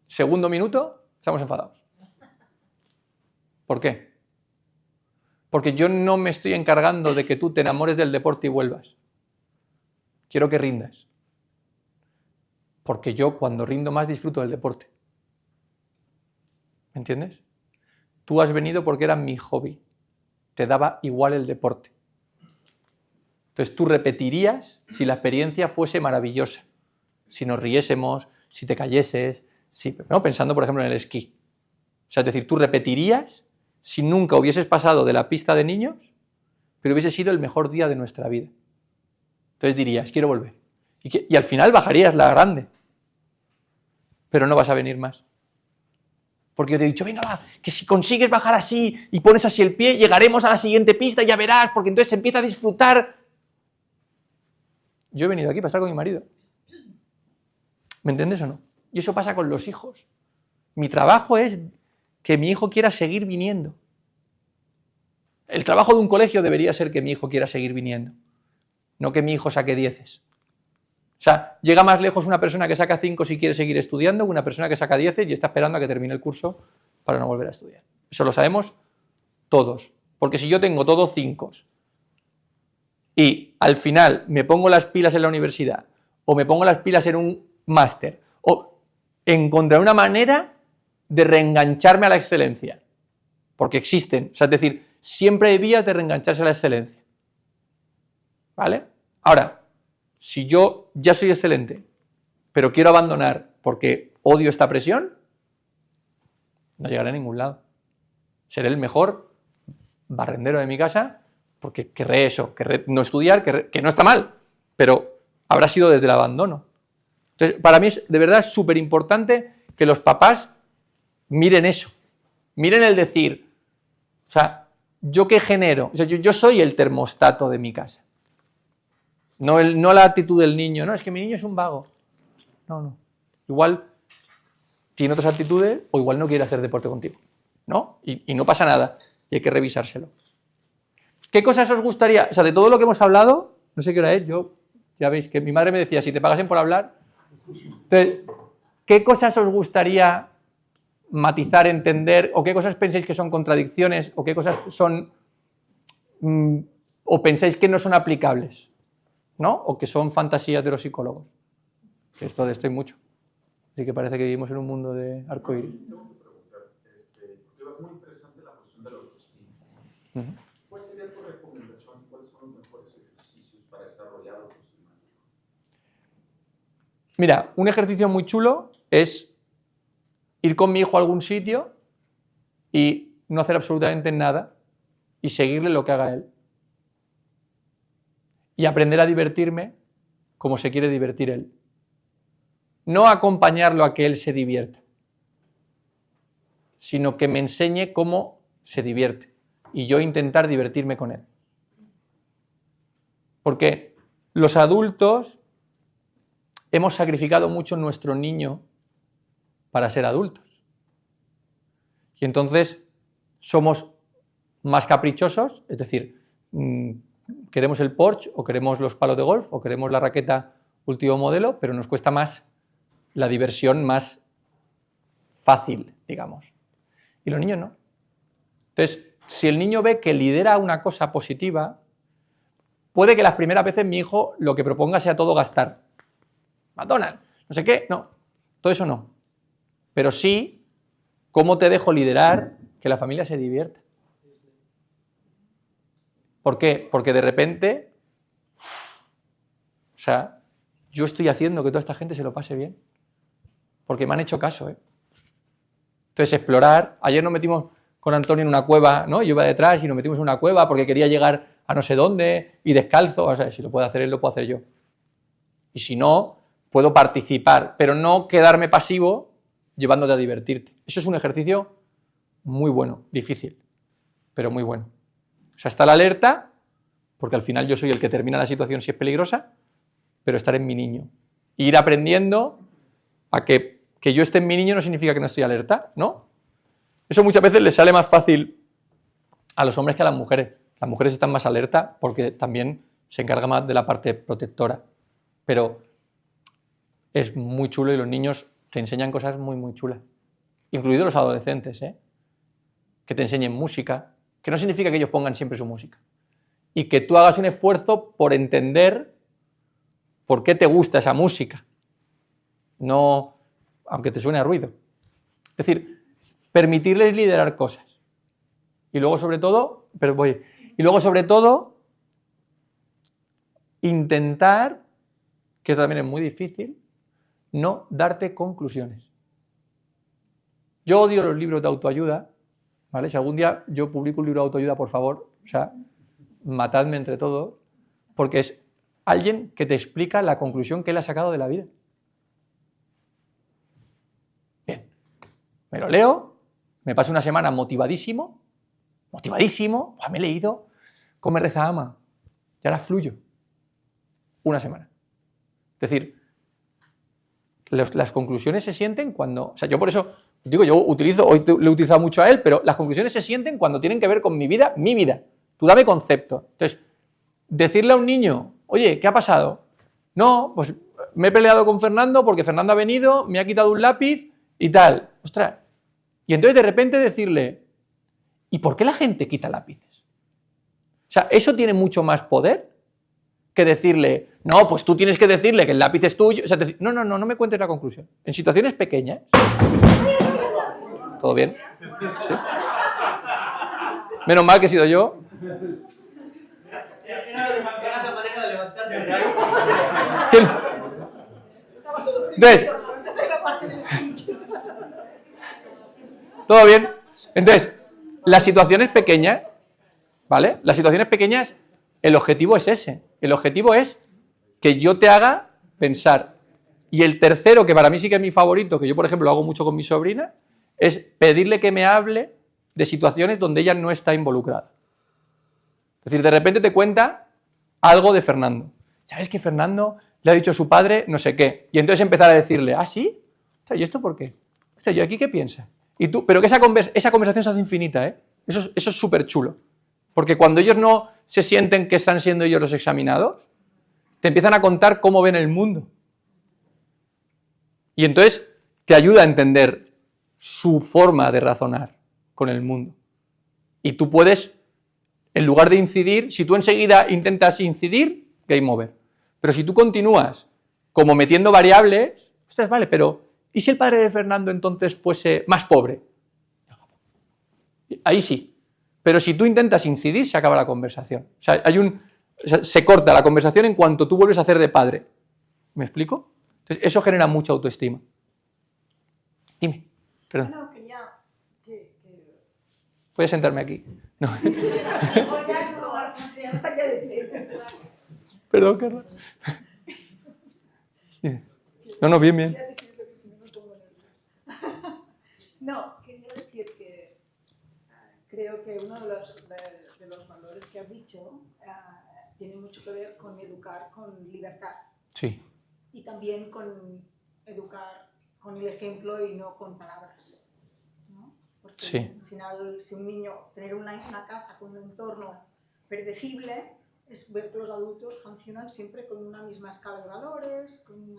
Segundo minuto, estamos enfadados. ¿Por qué? Porque yo no me estoy encargando de que tú te enamores del deporte y vuelvas. Quiero que rindas. Porque yo cuando rindo más disfruto del deporte. ¿Me entiendes? Tú has venido porque era mi hobby. Te daba igual el deporte. Entonces tú repetirías si la experiencia fuese maravillosa. Si nos riésemos, si te cayeses, ¿no? Pensando por ejemplo en el esquí. O sea, es decir, tú repetirías si nunca hubieses pasado de la pista de niños, pero hubiese sido el mejor día de nuestra vida. Entonces dirías, quiero volver. Y al final bajarías la grande. Pero no vas a venir más. Porque yo te he dicho, venga, va, que si consigues bajar así y pones así el pie, llegaremos a la siguiente pista y ya verás, porque entonces se empieza a disfrutar. Yo he venido aquí para estar con mi marido. ¿Me entiendes o no? Y eso pasa con los hijos. Mi trabajo es que mi hijo quiera seguir viniendo. El trabajo de un colegio debería ser que mi hijo quiera seguir viniendo, no que mi hijo saque 10. O sea, llega más lejos una persona que saca 5 si quiere seguir estudiando que una persona que saca 10 y está esperando a que termine el curso para no volver a estudiar. Eso lo sabemos todos. Porque si yo tengo todos 5 y al final me pongo las pilas en la universidad o me pongo las pilas en un máster o encontraré una manera de reengancharme a la excelencia. Porque existen. O sea, es decir, siempre hay vías de reengancharse a la excelencia. ¿Vale? Ahora, si yo ya soy excelente, pero quiero abandonar porque odio esta presión, no llegaré a ningún lado. Seré el mejor barrendero de mi casa porque querré eso, querré no estudiar, que no está mal, pero habrá sido desde el abandono. Entonces, para mí de verdad es súper importante que los papás miren eso, miren el decir, o sea, ¿yo qué genero? O sea, yo soy el termostato de mi casa. No la actitud del niño, no, es que mi niño es un vago. No. Igual tiene otras actitudes o igual no quiere hacer deporte contigo, ¿no? Y no pasa nada y hay que revisárselo. ¿Qué cosas os gustaría? O sea, de todo lo que hemos hablado, no sé qué hora es, ya veis que mi madre me decía, si te pagasen por hablar. Entonces, ¿qué cosas os gustaría matizar, entender, o qué cosas pensáis que son contradicciones, o qué cosas son, o pensáis que no son aplicables? ¿no? O que son fantasías de los psicólogos. Que esto de esto hay mucho. Así que parece que vivimos en un mundo de arcoíris. Tengo que preguntar, porque es muy interesante la cuestión de la autoestima. ¿Cuál sería tu recomendación y cuáles son los mejores ejercicios para desarrollar autoestima? Mira, un ejercicio muy chulo es ir con mi hijo a algún sitio y no hacer absolutamente nada y seguirle lo que haga él. Y aprender a divertirme como se quiere divertir él. No acompañarlo a que él se divierta, sino que me enseñe cómo se divierte y yo intentar divertirme con él. Porque los adultos hemos sacrificado mucho nuestro niño para ser adultos. Y entonces somos más caprichosos, es decir, queremos el Porsche o queremos los palos de golf o queremos la raqueta último modelo, pero nos cuesta más la diversión más fácil, digamos. Y los niños no. Entonces, si el niño ve que lidera una cosa positiva, puede que las primeras veces mi hijo lo que proponga sea todo gastar. McDonald's, no sé qué, no. Todo eso no. Pero sí, ¿cómo te dejo liderar que la familia se divierta? ¿Por qué? Porque de repente, o sea, yo estoy haciendo que toda esta gente se lo pase bien. Porque me han hecho caso, ¿eh? Entonces, explorar. Ayer nos metimos con Antonio en una cueva, ¿no? Yo iba detrás y nos metimos en una cueva porque quería llegar a no sé dónde y descalzo. O sea, si lo puede hacer él, lo puedo hacer yo. Y si no, puedo participar, pero no quedarme pasivo llevándote a divertirte. Eso es un ejercicio muy bueno, difícil, pero muy bueno. O sea, estar alerta, porque al final yo soy el que termina la situación si es peligrosa, pero estar en mi niño. E ir aprendiendo a que yo esté en mi niño no significa que no estoy alerta, ¿no? Eso muchas veces les sale más fácil a los hombres que a las mujeres. Las mujeres están más alerta porque también se encarga más de la parte protectora. Pero es muy chulo y los niños te enseñan cosas muy, muy chulas. Incluidos los adolescentes, ¿eh? Que te enseñen música, que no significa que ellos pongan siempre su música. Y que tú hagas un esfuerzo por entender por qué te gusta esa música. No, aunque te suene a ruido. Es decir, permitirles liderar cosas. Y luego sobre todo, intentar, que esto también es muy difícil, no darte conclusiones. Yo odio los libros de autoayuda, ¿vale? Si algún día yo publico un libro de autoayuda, por favor, o sea, matadme entre todos, porque es alguien que te explica la conclusión que él ha sacado de la vida. Bien, me lo leo, me paso una semana motivadísimo, me he leído Come, Reza, Ama, y ahora fluyo. Una semana. Es decir, las conclusiones se sienten cuando... O sea, yo por eso, digo, hoy lo he utilizado mucho a él, pero las conclusiones se sienten cuando tienen que ver con mi vida. Tú dame concepto. Entonces, decirle a un niño, oye, ¿qué ha pasado? No, pues me he peleado con Fernando porque Fernando ha venido, me ha quitado un lápiz y tal. Ostras. Y entonces de repente decirle, ¿y por qué la gente quita lápices? O sea, eso tiene mucho más poder que decirle, no, pues tú tienes que decirle que el lápiz es tuyo. O sea, no me cuentes la conclusión. En situaciones pequeñas. ¿Todo bien? ¿Sí? Menos mal que he sido yo. Entonces, ¿todo bien? Entonces, las situaciones pequeñas, ¿vale? Las situaciones pequeñas, el objetivo es ese. El objetivo es que yo te haga pensar. Y el tercero, que para mí sí que es mi favorito, que yo, por ejemplo, lo hago mucho con mi sobrina, es pedirle que me hable de situaciones donde ella no está involucrada. Es decir, de repente te cuenta algo de Fernando. ¿Sabes que Fernando le ha dicho a su padre no sé qué? Y entonces empezar a decirle, ¿ah, sí? ¿Y esto por qué? ¿Y aquí qué piensas? Y tú, pero que esa conversación se hace infinita, ¿eh? Eso es súper chulo. Porque cuando ellos no se sienten que están siendo ellos los examinados, te empiezan a contar cómo ven el mundo. Y entonces te ayuda a entender su forma de razonar con el mundo. Y tú puedes, en lugar de incidir, si tú enseguida intentas incidir, game over. Pero si tú continúas como metiendo variables, ostras, vale, pero ¿y si el padre de Fernando entonces fuese más pobre? Ahí sí. Pero si tú intentas incidir, se acaba la conversación. O sea, se corta la conversación en cuanto tú vuelves a hacer de padre. ¿Me explico? Entonces, eso genera mucha autoestima. Dime, perdón. No, quería Puedes sentarme aquí. No. Perdón, Carla. No, bien, bien. No, quería decir que creo que uno de los valores que has dicho tiene mucho que ver con educar con libertad. Sí. Y también con educar con el ejemplo y no con palabras, ¿no? Porque Sí. al final, si un niño, tener una casa con un entorno predecible, es ver que los adultos funcionan siempre con una misma escala de valores, con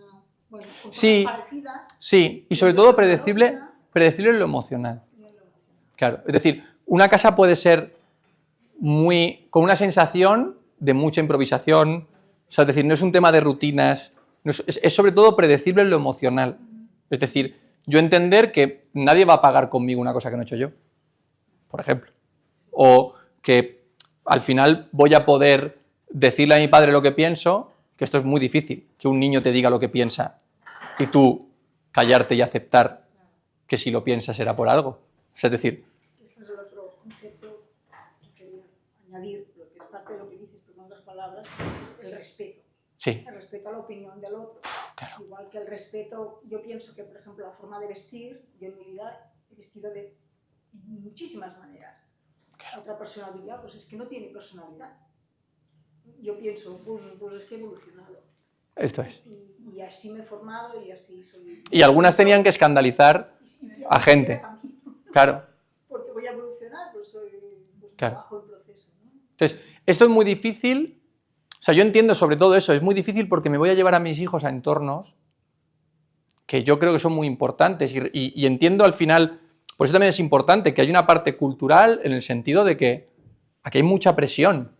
cosas Sí. parecidas. Sí, y sobre todo predecible en lo emocional. Claro, es decir, una casa puede ser con una sensación de mucha improvisación, o sea, es decir, no es un tema de rutinas, es sobre todo predecible en lo emocional. Es decir, yo entender que nadie va a pagar conmigo una cosa que no he hecho yo, por ejemplo. O que al final voy a poder decirle a mi padre lo que pienso, que esto es muy difícil, que un niño te diga lo que piensa y tú callarte y aceptar que si lo piensas será por algo. O sea, es decir... Este es el otro concepto que quería añadir, lo que es parte de lo que dices, pero con otras palabras, es el respeto. Sí. El respeto a la opinión del otro. Claro. Igual que el respeto, yo pienso que, por ejemplo, la forma de vestir, yo en mi vida he vestido de muchísimas maneras. Claro. Otra persona diría, pues es que no tiene personalidad. Yo pienso, pues es que he evolucionado. Esto es. Y así me he formado y así soy. Y algunas tenían que escandalizar a gente. Claro. Porque voy a evolucionar, pues soy Claro. trabajo en proceso, ¿no? Entonces, esto es muy difícil. O sea, yo entiendo sobre todo eso. Es muy difícil porque me voy a llevar a mis hijos a entornos que yo creo que son muy importantes. Y entiendo al final, por eso también es importante que hay una parte cultural en el sentido de que aquí hay mucha presión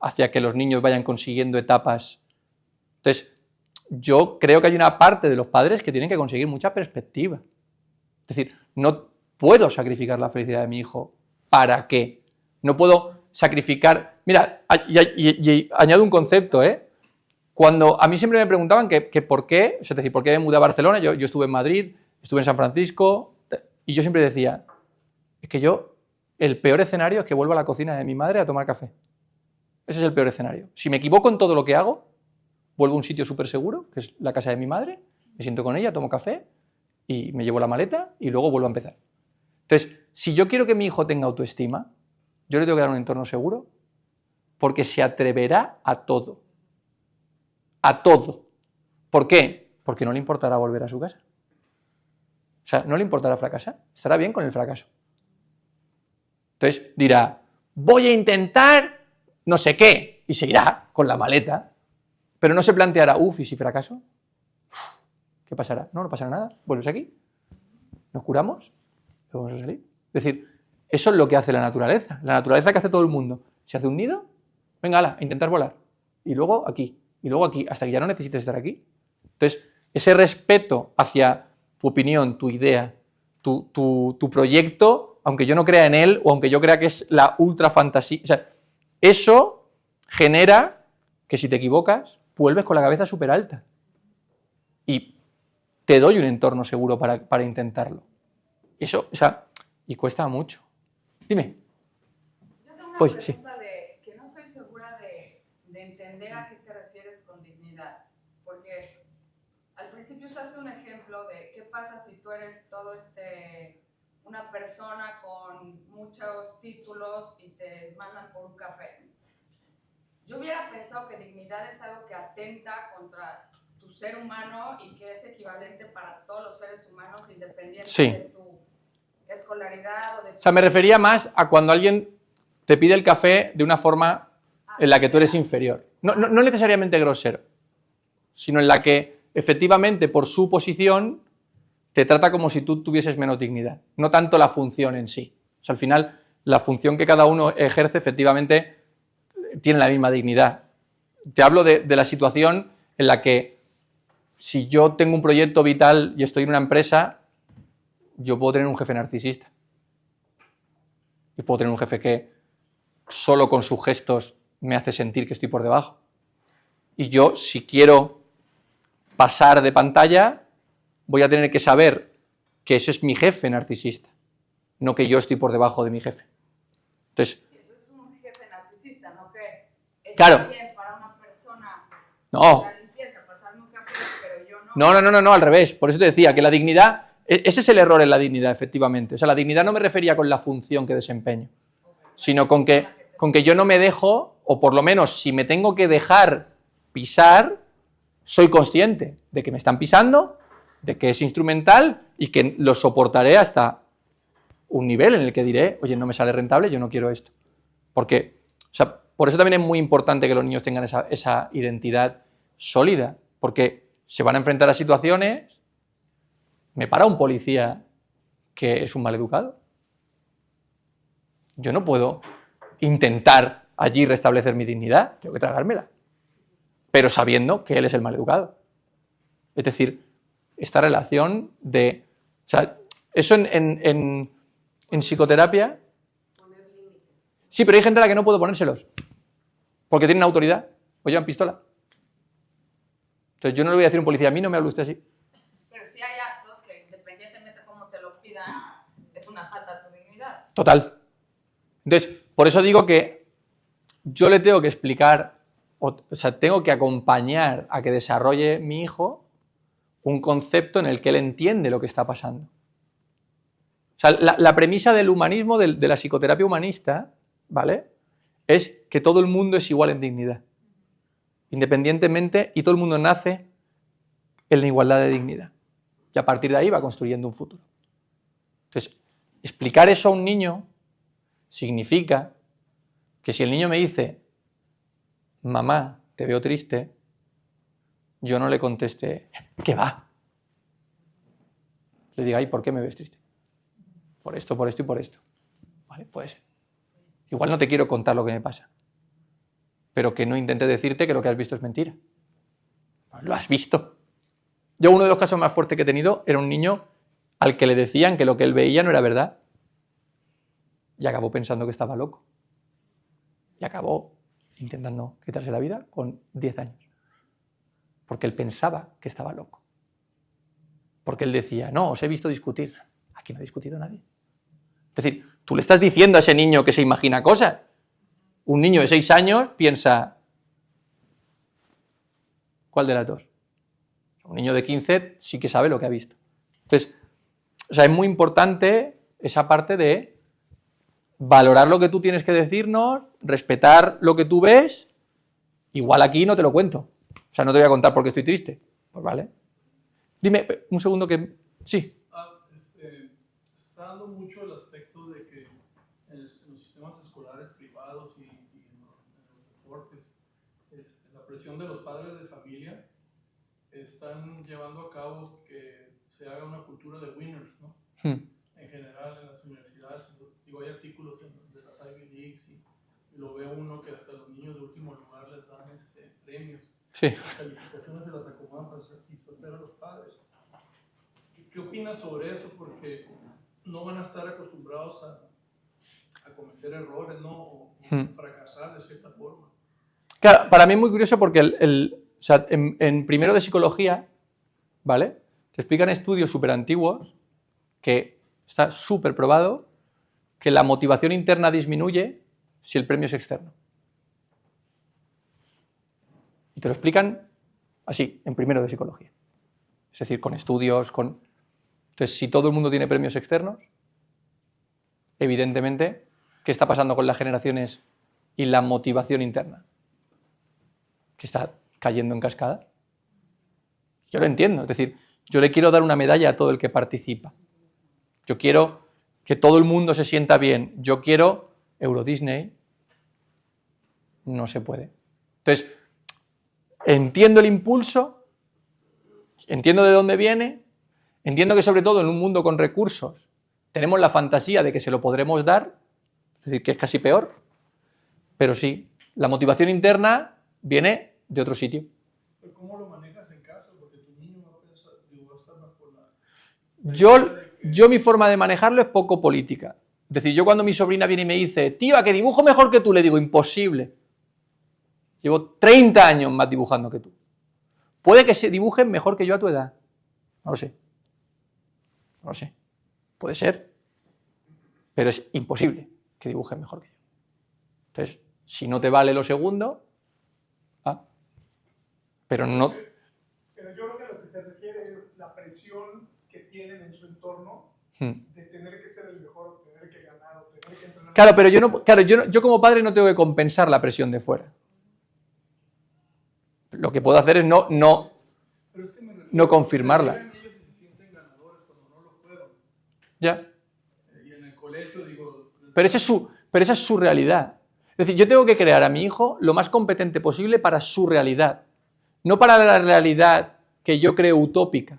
hacia que los niños vayan consiguiendo etapas. Entonces, yo creo que hay una parte de los padres que tienen que conseguir mucha perspectiva. Es decir, no puedo sacrificar la felicidad de mi hijo. ¿Para qué? No puedo sacrificar... Mira, y añado un concepto, ¿eh? Cuando a mí siempre me preguntaban que por qué, es decir, por qué me mudé a Barcelona, yo estuve en Madrid, estuve en San Francisco, y yo siempre decía, es que el peor escenario es que vuelva a la cocina de mi madre a tomar café. Ese es el peor escenario. Si me equivoco en todo lo que hago, vuelvo a un sitio súper seguro, que es la casa de mi madre, me siento con ella, tomo café y me llevo la maleta y luego vuelvo a empezar. Entonces, si yo quiero que mi hijo tenga autoestima, yo le tengo que dar un entorno seguro porque se atreverá a todo. A todo. ¿Por qué? Porque no le importará volver a su casa. O sea, no le importará fracasar. Estará bien con el fracaso. Entonces dirá, voy a intentar no sé qué, y se irá con la maleta, pero no se planteará, ¿y si fracaso? ¿Qué pasará? No pasará nada. ¿Vuelves aquí? ¿Nos curamos? ¿Luego vamos a salir? Es decir, eso es lo que hace la naturaleza. La naturaleza que hace todo el mundo. Se hace un nido, venga, ala, a intentar volar. Y luego aquí, hasta que ya no necesites estar aquí. Entonces, ese respeto hacia tu opinión, tu idea, tu proyecto, aunque yo no crea en él o aunque yo crea que es la ultra fantasía, o sea, eso genera que si te equivocas, vuelves con la cabeza súper alta. Y te doy un entorno seguro para intentarlo. Eso, o sea, y cuesta mucho. Dime. Yo tengo una Pues, pregunta que no estoy segura de entender a qué te refieres con dignidad. Porque al principio usaste un ejemplo de qué pasa si tú eres una persona con muchos títulos y te mandan por un café. Yo hubiera pensado que dignidad es algo que atenta contra tu ser humano y que es equivalente para todos los seres humanos independientemente de tu escolaridad o de tu... O sea, me refería más a cuando alguien te pide el café de una forma en la que tú eres inferior. No necesariamente grosero, sino en la que efectivamente por su posición te trata como si tú tuvieses menos dignidad. No tanto la función en sí. O sea, al final, la función que cada uno ejerce efectivamente tiene la misma dignidad. Te hablo de la situación en la que si yo tengo un proyecto vital y estoy en una empresa, yo puedo tener un jefe narcisista. Y puedo tener un jefe que solo con sus gestos me hace sentir que estoy por debajo. Y yo, si quiero pasar de pantalla, voy a tener que saber que ese es mi jefe narcisista, no que yo estoy por debajo de mi jefe. Entonces, Sí, eso es un jefe narcisista, ¿no? Que está claro. bien para una persona No. la limpieza, pasarme un café, pero yo no. No, al revés. Por eso te decía que la dignidad, ese es el error en la dignidad, efectivamente. O sea, la dignidad no me refería con la función que desempeño, sino con que yo no me dejo, o por lo menos si me tengo que dejar pisar, soy consciente de que me están pisando, de que es instrumental y que lo soportaré hasta un nivel en el que diré, oye, no me sale rentable, yo no quiero esto. Porque, o sea, por eso también es muy importante que los niños tengan esa identidad sólida, porque se van a enfrentar a situaciones, me para un policía que es un maleducado. Yo no puedo intentar allí restablecer mi dignidad, tengo que tragármela, pero sabiendo que él es el maleducado. Es decir, esta relación de... O sea, eso en psicoterapia... Sí, pero hay gente a la que no puedo ponérselos, porque tienen autoridad o llevan pistola. Entonces yo no le voy a decir a un policía, a mí no me hable usted así. Pero si hay actos que, independientemente de cómo te lo pidan, es una falta de tu dignidad. Total. Entonces, por eso digo que yo le tengo que explicar, o sea, tengo que acompañar a que desarrolle mi hijo un concepto en el que él entiende lo que está pasando. O sea, la premisa del humanismo, de la psicoterapia humanista, ¿vale?, es que todo el mundo es igual en dignidad, independientemente, y todo el mundo nace en la igualdad de dignidad. Y a partir de ahí va construyendo un futuro. Entonces, explicar eso a un niño significa que si el niño me dice, mamá, te veo triste, yo no le conteste, ¿qué va? Le diga, ¿y por qué me ves triste? Por esto y por esto. ¿Vale? Puede ser. Igual no te quiero contar lo que me pasa, pero que no intente decirte que lo que has visto es mentira. Lo has visto. Yo uno de los casos más fuertes que he tenido era un niño al que le decían que lo que él veía no era verdad y acabó pensando que estaba loco. Y acabó intentando quitarse la vida con 10 años. Porque él pensaba que estaba loco. Porque él decía, no, os he visto discutir. Aquí no ha discutido nadie. Es decir, tú le estás diciendo a ese niño que se imagina cosas. Un niño de 6 años piensa, ¿cuál de las dos? Un niño de 15 sí que sabe lo que ha visto. Entonces, o sea, es muy importante esa parte de valorar lo que tú tienes que decirnos, respetar lo que tú ves. Igual aquí no te lo cuento. O sea, no te voy a contar por qué estoy triste. Pues vale. Dime, un segundo que... Sí. Se está dando mucho el aspecto de que en los sistemas escolares privados y en los deportes, la presión de los padres de familia están llevando a cabo que se haga una cultura de winners, ¿no? En general en las universidades. Digo, hay artículos de las Ivy Leagues y lo ve uno que hasta los niños de último lugar les dan premios. Sí. Las calificaciones se las acomodan para satisfacer a los padres. ¿Qué opinas sobre eso? Porque no van a estar acostumbrados a cometer errores, ¿no? O fracasar de cierta forma. Claro, para mí es muy curioso porque o sea, en primero de psicología, ¿vale?, te explican estudios súper antiguos que está súper probado que la motivación interna disminuye si el premio es externo. Y te lo explican así, en primero de psicología. Es decir, con estudios, con... Entonces, si todo el mundo tiene premios externos, evidentemente, ¿qué está pasando con las generaciones y la motivación interna? Que está cayendo en cascada. Yo lo entiendo, es decir, yo le quiero dar una medalla a todo el que participa. Yo quiero que todo el mundo se sienta bien. Yo quiero Euro Disney. No se puede. Entonces, entiendo el impulso, entiendo de dónde viene, entiendo que sobre todo en un mundo con recursos tenemos la fantasía de que se lo podremos dar, es decir, que es casi peor, pero sí, la motivación interna viene de otro sitio. Pero ¿cómo lo manejas en casa? Porque tu niño va a pensar, va a estar bajo la... Yo mi forma de manejarlo es poco política. Es decir, yo cuando mi sobrina viene y me dice, tío, ¿a que dibujo mejor que tú? Le digo, imposible. Llevo 30 años más dibujando que tú. Puede que se dibujen mejor que yo a tu edad. No lo sé. No lo sé. Puede ser. Pero es imposible que dibujen mejor que yo. Entonces, si no te vale lo segundo, pero no... Pero yo creo que a lo que se refiere es la presión que tienen en su entorno de tener que ser el mejor, tener que ganar o tener que entrenar. Claro, pero yo como padre no tengo que compensar la presión de fuera. Lo que puedo hacer es no confirmarla. Ellos se sienten ganadores cuando no lo fueron. Ya. Y en el colegio digo... Pero esa es su realidad. Es decir, yo tengo que crear a mi hijo lo más competente posible para su realidad, no para la realidad que yo creo utópica.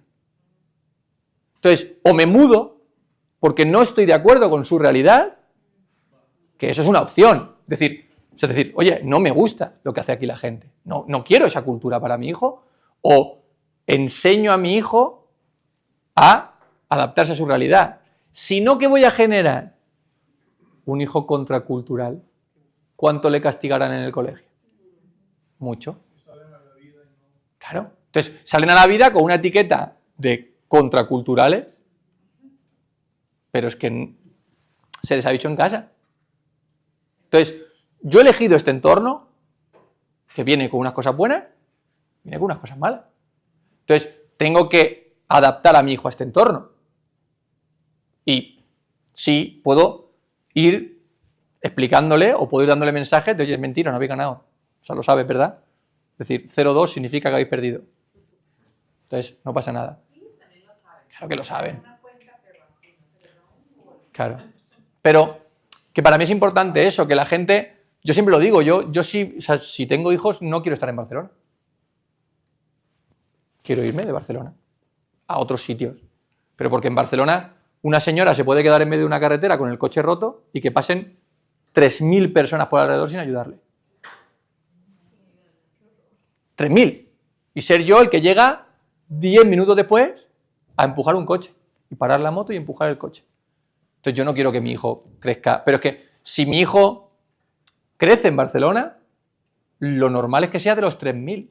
Entonces, o me mudo porque no estoy de acuerdo con su realidad, que eso es una opción. Es decir, oye, no me gusta lo que hace aquí la gente. No quiero esa cultura para mi hijo. O enseño a mi hijo a adaptarse a su realidad. Sino que voy a generar un hijo contracultural. ¿Cuánto le castigarán en el colegio? Mucho. Claro. Entonces, salen a la vida con una etiqueta de contraculturales, pero es que se les ha dicho en casa. Entonces, yo he elegido este entorno que viene con unas cosas buenas, viene con unas cosas malas. Entonces, tengo que adaptar a mi hijo a este entorno. Y sí, puedo ir explicándole o puedo ir dándole mensajes de, oye, es mentira, no habéis ganado. O sea, lo sabes, ¿verdad? Es decir, 0-2 significa que habéis perdido. Entonces, no pasa nada. Claro que lo saben. Claro. Pero que para mí es importante eso, que la gente... Yo siempre lo digo, yo sí, o sea, si tengo hijos no quiero estar en Barcelona. Quiero irme de Barcelona a otros sitios. Pero porque en Barcelona una señora se puede quedar en medio de una carretera con el coche roto y que pasen 3.000 personas por alrededor sin ayudarle. 3.000. Y ser yo el que llega 10 minutos después a empujar un coche y parar la moto y empujar el coche. Entonces yo no quiero que mi hijo crezca. Pero es que si mi hijo crece en Barcelona, lo normal es que sea de los 3.000.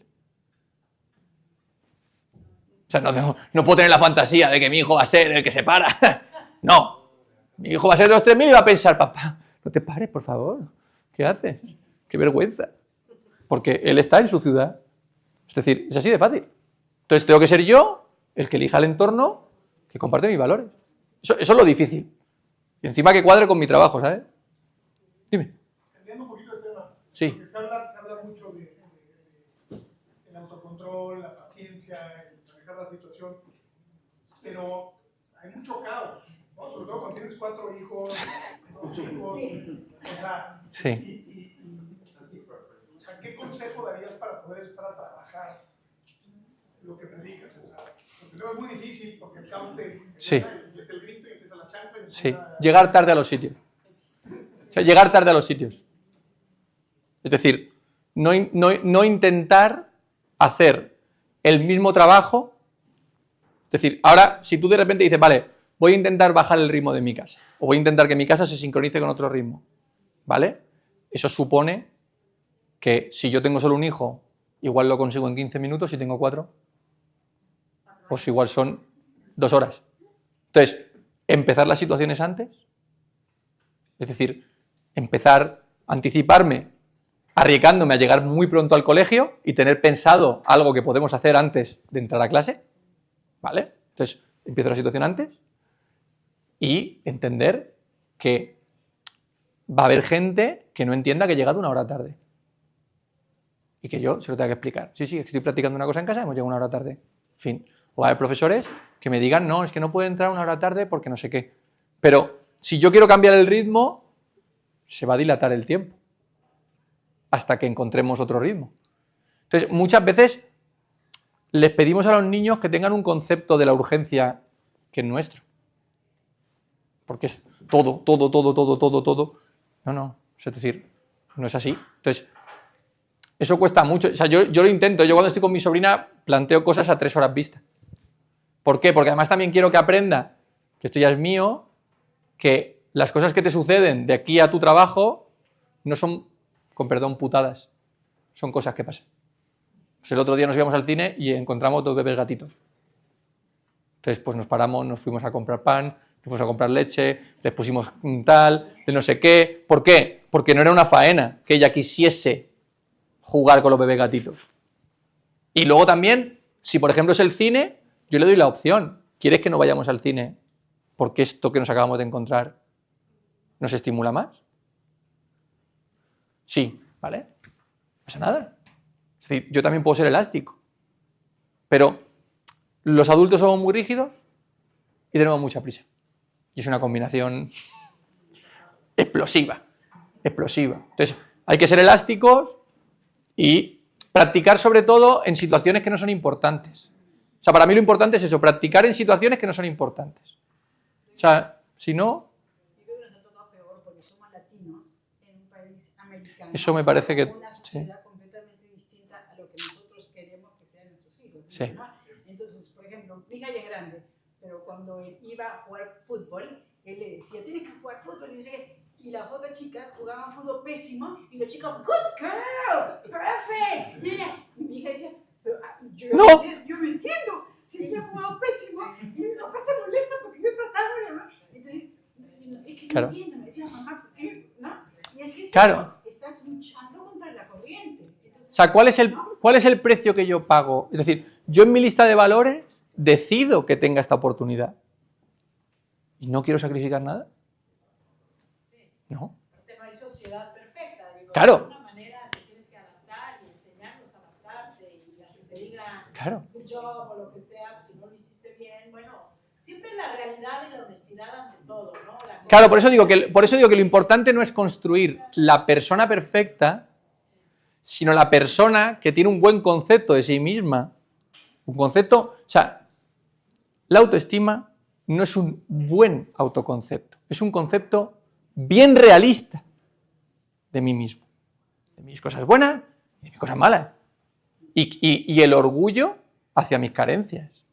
O sea, no puedo tener la fantasía de que mi hijo va a ser el que se para. No. Mi hijo va a ser de los 3.000 y va a pensar, papá, no te pares, por favor. ¿Qué haces? Qué vergüenza. Porque él está en su ciudad. Es decir, es así de fácil. Entonces tengo que ser yo el que elija el entorno que comparte mis valores. Eso es lo difícil. Y encima que cuadre con mi trabajo, ¿sabes? Dime. Cambiando un poquito de tema. Sí. Porque se habla mucho del autocontrol, la paciencia, el manejar la situación. Pero hay mucho caos, ¿no? Sobre todo cuando tienes 4 hijos, 2 hijos. O sea, Sí. O sea, ¿qué consejo darías para poder estar a trabajar lo que predicas? O sea, porque luego es muy difícil porque el caos empieza el grito y empieza la chancla. Y Sí, llegar tarde a los sitios. O sea, llegar tarde a los sitios. Es decir, no intentar hacer el mismo trabajo. Es decir, ahora, si tú de repente dices, vale, voy a intentar bajar el ritmo de mi casa, o voy a intentar que mi casa se sincronice con otro ritmo, ¿vale? Eso supone que si yo tengo solo un hijo, igual lo consigo en 15 minutos, si tengo 4, pues igual son 2 horas. Entonces, empezar las situaciones antes, es decir, empezar a anticiparme, arriesgándome a llegar muy pronto al colegio y tener pensado algo que podemos hacer antes de entrar a clase, ¿vale? Entonces, empiezo la situación antes y entender que va a haber gente que no entienda que he llegado 1 hora tarde. Y que yo se lo tenga que explicar. Sí, estoy practicando una cosa en casa, hemos llegado 1 hora tarde. Fin. O va a haber profesores que me digan, no, es que no puede entrar 1 hora tarde porque no sé qué. Pero si yo quiero cambiar el ritmo, se va a dilatar el tiempo hasta que encontremos otro ritmo. Entonces, muchas veces les pedimos a los niños que tengan un concepto de la urgencia que es nuestro. Porque es todo. No, es decir, no es así. Entonces, Eso cuesta mucho. O sea, yo lo intento. Yo cuando estoy con mi sobrina planteo cosas a 3 horas vista. ¿Por qué? Porque además también quiero que aprenda, que esto ya es mío, que las cosas que te suceden de aquí a tu trabajo no son, con perdón, putadas. Son cosas que pasan. Pues el otro día nos íbamos al cine y encontramos 2 bebés gatitos. Entonces, pues nos paramos, nos fuimos a comprar pan, nos fuimos a comprar leche, les pusimos un tal, de no sé qué. ¿Por qué? Porque no era una faena que ella quisiese jugar con los bebés gatitos. Y luego también, si por ejemplo es el cine, yo le doy la opción. ¿Quieres que no vayamos al cine porque esto que nos acabamos de encontrar nos estimula más? Sí, ¿vale? No pasa nada. Es decir, yo también puedo ser elástico. Pero los adultos somos muy rígidos y tenemos mucha prisa. Y es una combinación explosiva. Entonces, hay que ser elásticos y practicar sobre todo en situaciones que no son importantes. O sea, para mí lo importante es eso, practicar en situaciones que no son importantes. O sea, si no... Yo creo que nos ha tocado peor porque somos latinos en un país americano. Eso me parece que... Una sociedad completamente distinta a lo que nosotros queremos que sean nuestros hijos. Sí. ¿No? Entonces, por ejemplo, mi hija ya es grande, pero cuando él iba a jugar fútbol, él le decía, tienes que jugar fútbol. Y las otras chicas jugaban fútbol pésimo y los chicos, good girl, perfect. Y mi hija decía, pero No. yo me entiendo, si ella jugaba pésimo y mi papá se molesta porque yo trataba de... Entonces, es que Claro. no entiendo, me decía mamá, ¿por qué? ¿No? Y es que es Claro. eso, estás luchando contra la corriente. Entonces, O sea, ¿cuál es el precio que yo pago? Es decir, yo en mi lista de valores decido que tenga esta oportunidad. ¿Y no quiero sacrificar nada? No. Porque no hay sociedad perfecta. Digo, Claro. De alguna manera te tienes que adaptar y enseñarlos a adaptarse y a que te digan Claro. good job o lo que sea, si no lo hiciste bien. Bueno, siempre la realidad y la honestidad ante todo, ¿no? Claro, por eso digo que lo importante no es construir la persona perfecta, sino la persona que tiene un buen concepto de sí misma. Un concepto, o sea, la autoestima no es un buen autoconcepto, es un concepto bien realista de mí mismo, de mis cosas buenas y de mis cosas malas. Y el orgullo hacia mis carencias.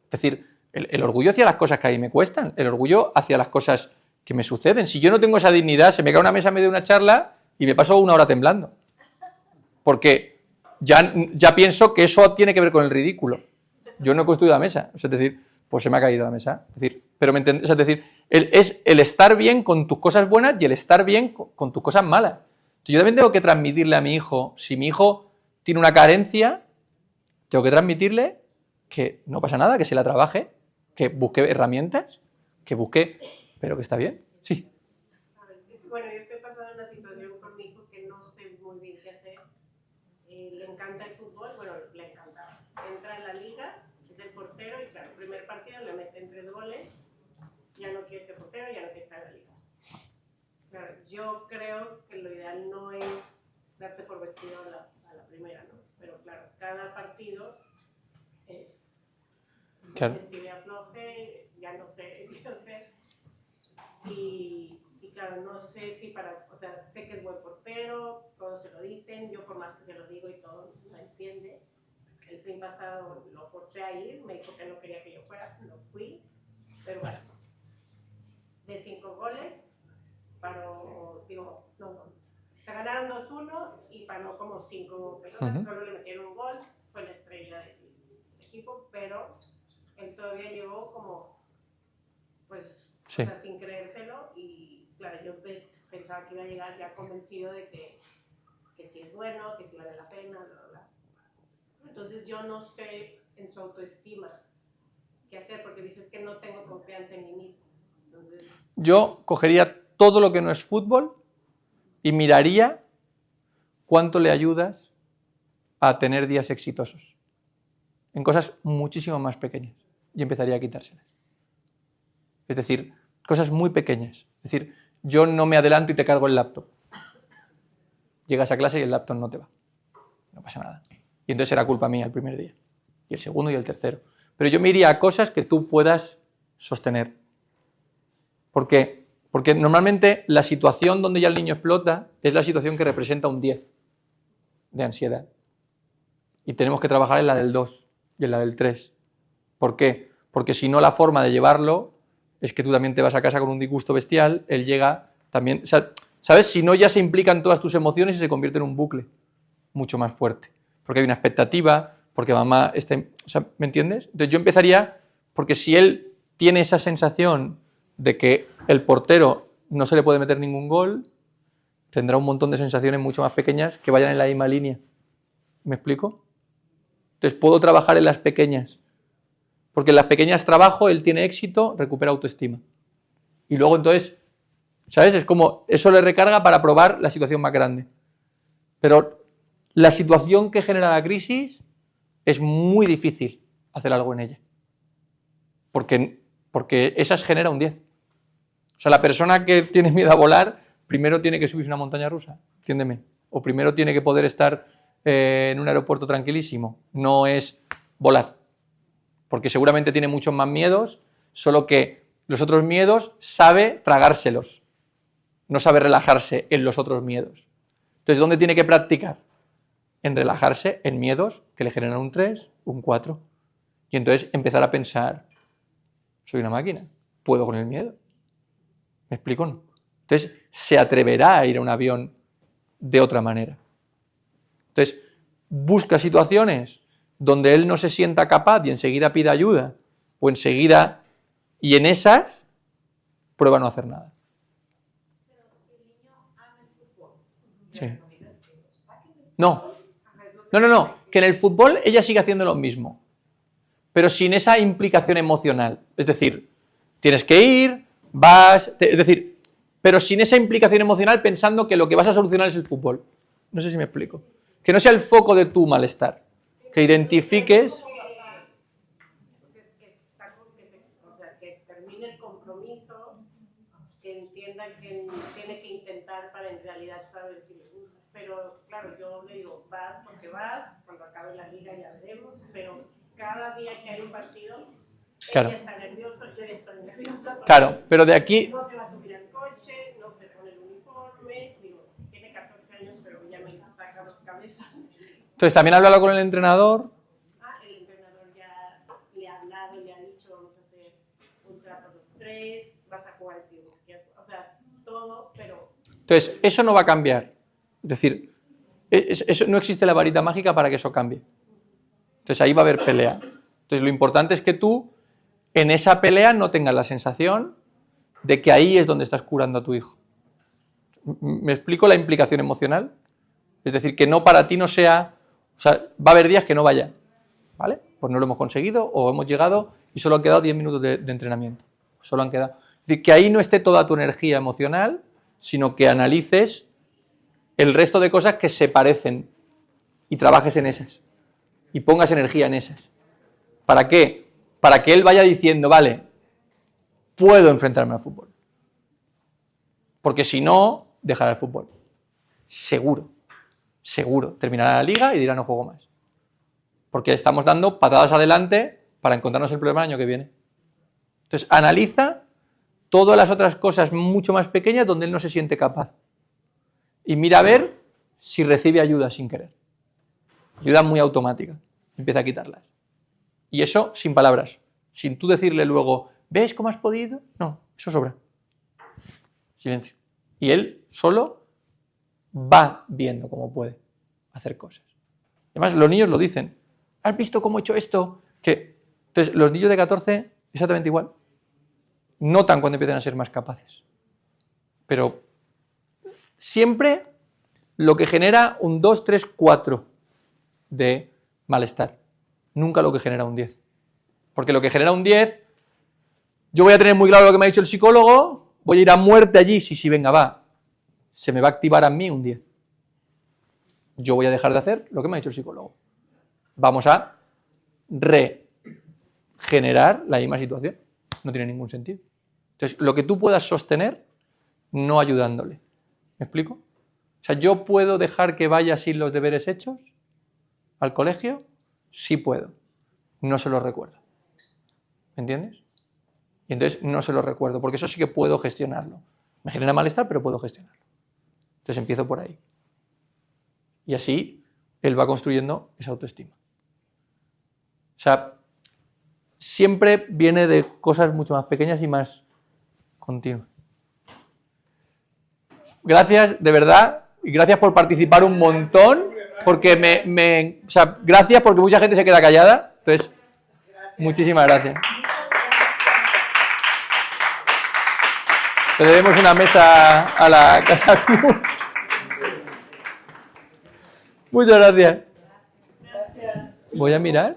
Es decir, el orgullo hacia las cosas que a mí me cuestan, el orgullo hacia las cosas que me suceden. Si yo no tengo esa dignidad, se me cae una mesa en medio de una charla y me paso 1 hora temblando. Porque ya pienso que eso tiene que ver con el ridículo. Yo no he construido la mesa. Es decir, pues se me ha caído la mesa. Es decir, pero me entendés, es decir, es el estar bien con tus cosas buenas y el estar bien con tus cosas malas. Entonces, yo también tengo que transmitirle a mi hijo, si mi hijo tiene una carencia, tengo que transmitirle que no pasa nada, que se la trabaje, que busque herramientas, que busque, pero que está bien. Sí. Bueno, yo estoy pasando una situación con mi hijo que no sé muy bien qué hacer. Le encanta el fútbol, bueno, le encanta. Entra en la liga, es el portero y claro, el primer partido le meten 3 goles, ya no quiere ser portero, ya no quiere estar en la liga. Claro, yo creo que lo ideal no es darte por vencido a la primera, ¿no? Pero claro, cada partido es Claro. estilo y afloje, ya no sé. Y claro, no sé si o sea, sé que es buen portero, todos se lo dicen, yo por más que se lo digo y todo, no entiende. El fin pasado lo forcé a ir, me dijo que no quería que yo fuera, no fui, pero bueno, de 5 goles, se ganaron 2-1 y paró como 5 pelotas, solo le metieron un gol, fue la estrella del equipo, pero él todavía llegó como, pues, Sí. o sea, sin creérselo y claro, yo pensaba que iba a llegar ya convencido de que sí es bueno, que sí vale la pena, bla, bla, bla. Entonces yo no sé en su autoestima qué hacer porque dices que no tengo confianza en mí mismo. Entonces, Yo cogería todo lo que no es fútbol y miraría cuánto le ayudas a tener días exitosos. En cosas muchísimo más pequeñas. Y empezaría a quitárselas. Es decir, cosas muy pequeñas. Es decir, yo no me adelanto y te cargo el laptop. Llegas a clase y el laptop no te va. No pasa nada. Y entonces será culpa mía el primer día. Y el segundo y el tercero. Pero yo me iría a cosas que tú puedas sostener. Porque normalmente la situación donde ya el niño explota es la situación que representa un 10. de ansiedad. Y tenemos que trabajar en la del 2 y en la del 3. ¿Por qué? Porque si no, la forma de llevarlo es que tú también te vas a casa con un disgusto bestial, él llega también... O sea, ¿sabes? Si no, ya se implican todas tus emociones y se convierte en un bucle mucho más fuerte. Porque hay una expectativa, porque mamá está... O sea, ¿me entiendes? Entonces yo empezaría, porque si él tiene esa sensación de que el portero no se le puede meter ningún gol, tendrá un montón de sensaciones mucho más pequeñas que vayan en la misma línea. ¿Me explico? Entonces puedo trabajar en las pequeñas. Porque en las pequeñas trabajo, él tiene éxito, recupera autoestima. Y luego entonces, ¿sabes? Es como, eso le recarga para probar la situación más grande. Pero la situación que genera la crisis es muy difícil hacer algo en ella. Porque esas genera un 10. O sea, la persona que tiene miedo a volar, primero tiene que subirse una montaña rusa, entiéndeme. O primero tiene que poder estar en un aeropuerto tranquilísimo. No es volar. Porque seguramente tiene muchos más miedos, solo que los otros miedos sabe tragárselos. No sabe relajarse en los otros miedos. Entonces, ¿dónde tiene que practicar? En relajarse en miedos que le generan un 3, un 4. Y entonces empezar a pensar, soy una máquina, puedo con el miedo. ¿Me explico? ¿No? Entonces, se atreverá a ir a un avión de otra manera. Entonces, busca situaciones donde él no se sienta capaz y enseguida pida ayuda, o enseguida, y en esas, prueba a no hacer nada. Pero si el niño ama el fútbol, Sí. no, No, que en el fútbol ella sigue haciendo lo mismo, pero sin esa implicación emocional. Es decir, tienes que ir, es decir, pero sin esa implicación emocional pensando que lo que vas a solucionar es el fútbol. No sé si me explico. Que no sea el foco de tu malestar. Que identifiques... Pues es que está con o sea, que termine el compromiso, que entienda que tiene que intentar para en realidad saber si le gusta. Pero claro, yo le digo, vas porque vas, cuando acabe la liga ya veremos, pero cada día que hay un partido, Claro. ella está nervioso, yo estoy nerviosa. Claro, pero de aquí... No se va a subir al coche, no se pone el uniforme, digo, tiene 14 años, pero ya me saca las cabezas. Entonces, también háblalo con el entrenador. El entrenador ya le ha hablado, le ha dicho, vamos a hacer un trato los tres, vas a jugar el tiempo que quieras, o sea, todo, pero... Entonces, eso no va a cambiar. Es decir, eso, no existe la varita mágica para que eso cambie. Entonces, ahí va a haber pelea. Entonces, lo importante es que tú, en esa pelea, no tengas la sensación de que ahí es donde estás curando a tu hijo. ¿Me explico la implicación emocional? Es decir, que no para ti no sea... O sea, va a haber días que no vaya, ¿vale? Pues no lo hemos conseguido o hemos llegado y solo han quedado 10 minutos de entrenamiento. Solo han quedado... Es decir, que ahí no esté toda tu energía emocional, sino que analices el resto de cosas que se parecen y trabajes en esas. Y pongas energía en esas. ¿Para qué? Para que él vaya diciendo, vale, puedo enfrentarme al fútbol. Porque si no, dejará el fútbol. Seguro. Seguro. Terminará la liga y dirá no juego más. Porque estamos dando patadas adelante para encontrarnos el problema el año que viene. Entonces, analiza todas las otras cosas mucho más pequeñas donde él no se siente capaz. Y mira a ver si recibe ayuda sin querer. Ayuda muy automática. Empieza a quitarlas. Y eso sin palabras. Sin tú decirle luego, ¿ves cómo has podido? No, eso sobra. Silencio. Y él solo va viendo cómo puede hacer cosas. Además, los niños lo dicen. ¿Has visto cómo he hecho esto? Entonces, los niños de 14, exactamente igual. Notan cuando empiezan a ser más capaces. Pero siempre lo que genera un 2, 3, 4 de malestar. Nunca lo que genera un 10. Porque lo que genera un 10, yo voy a tener muy claro lo que me ha dicho el psicólogo, voy a ir a muerte allí, sí, venga, va. Se me va a activar a mí un 10. Yo voy a dejar de hacer lo que me ha dicho el psicólogo. Vamos a regenerar la misma situación. No tiene ningún sentido. Entonces, lo que tú puedas sostener, no ayudándole. ¿Me explico? O sea, ¿yo puedo dejar que vaya sin los deberes hechos al colegio? Sí puedo. No se los recuerdo. ¿Me entiendes? Y entonces no se los recuerdo, porque eso sí que puedo gestionarlo. Me genera malestar, pero puedo gestionarlo. Entonces empiezo por ahí. Y así él va construyendo esa autoestima. O sea, siempre viene de cosas mucho más pequeñas y más continuas. Gracias, de verdad, y gracias por participar un montón, porque o sea, gracias porque mucha gente se queda callada, entonces, muchísimas gracias. Le debemos una mesa a la Casa Club. Muchas gracias. Voy a mirar.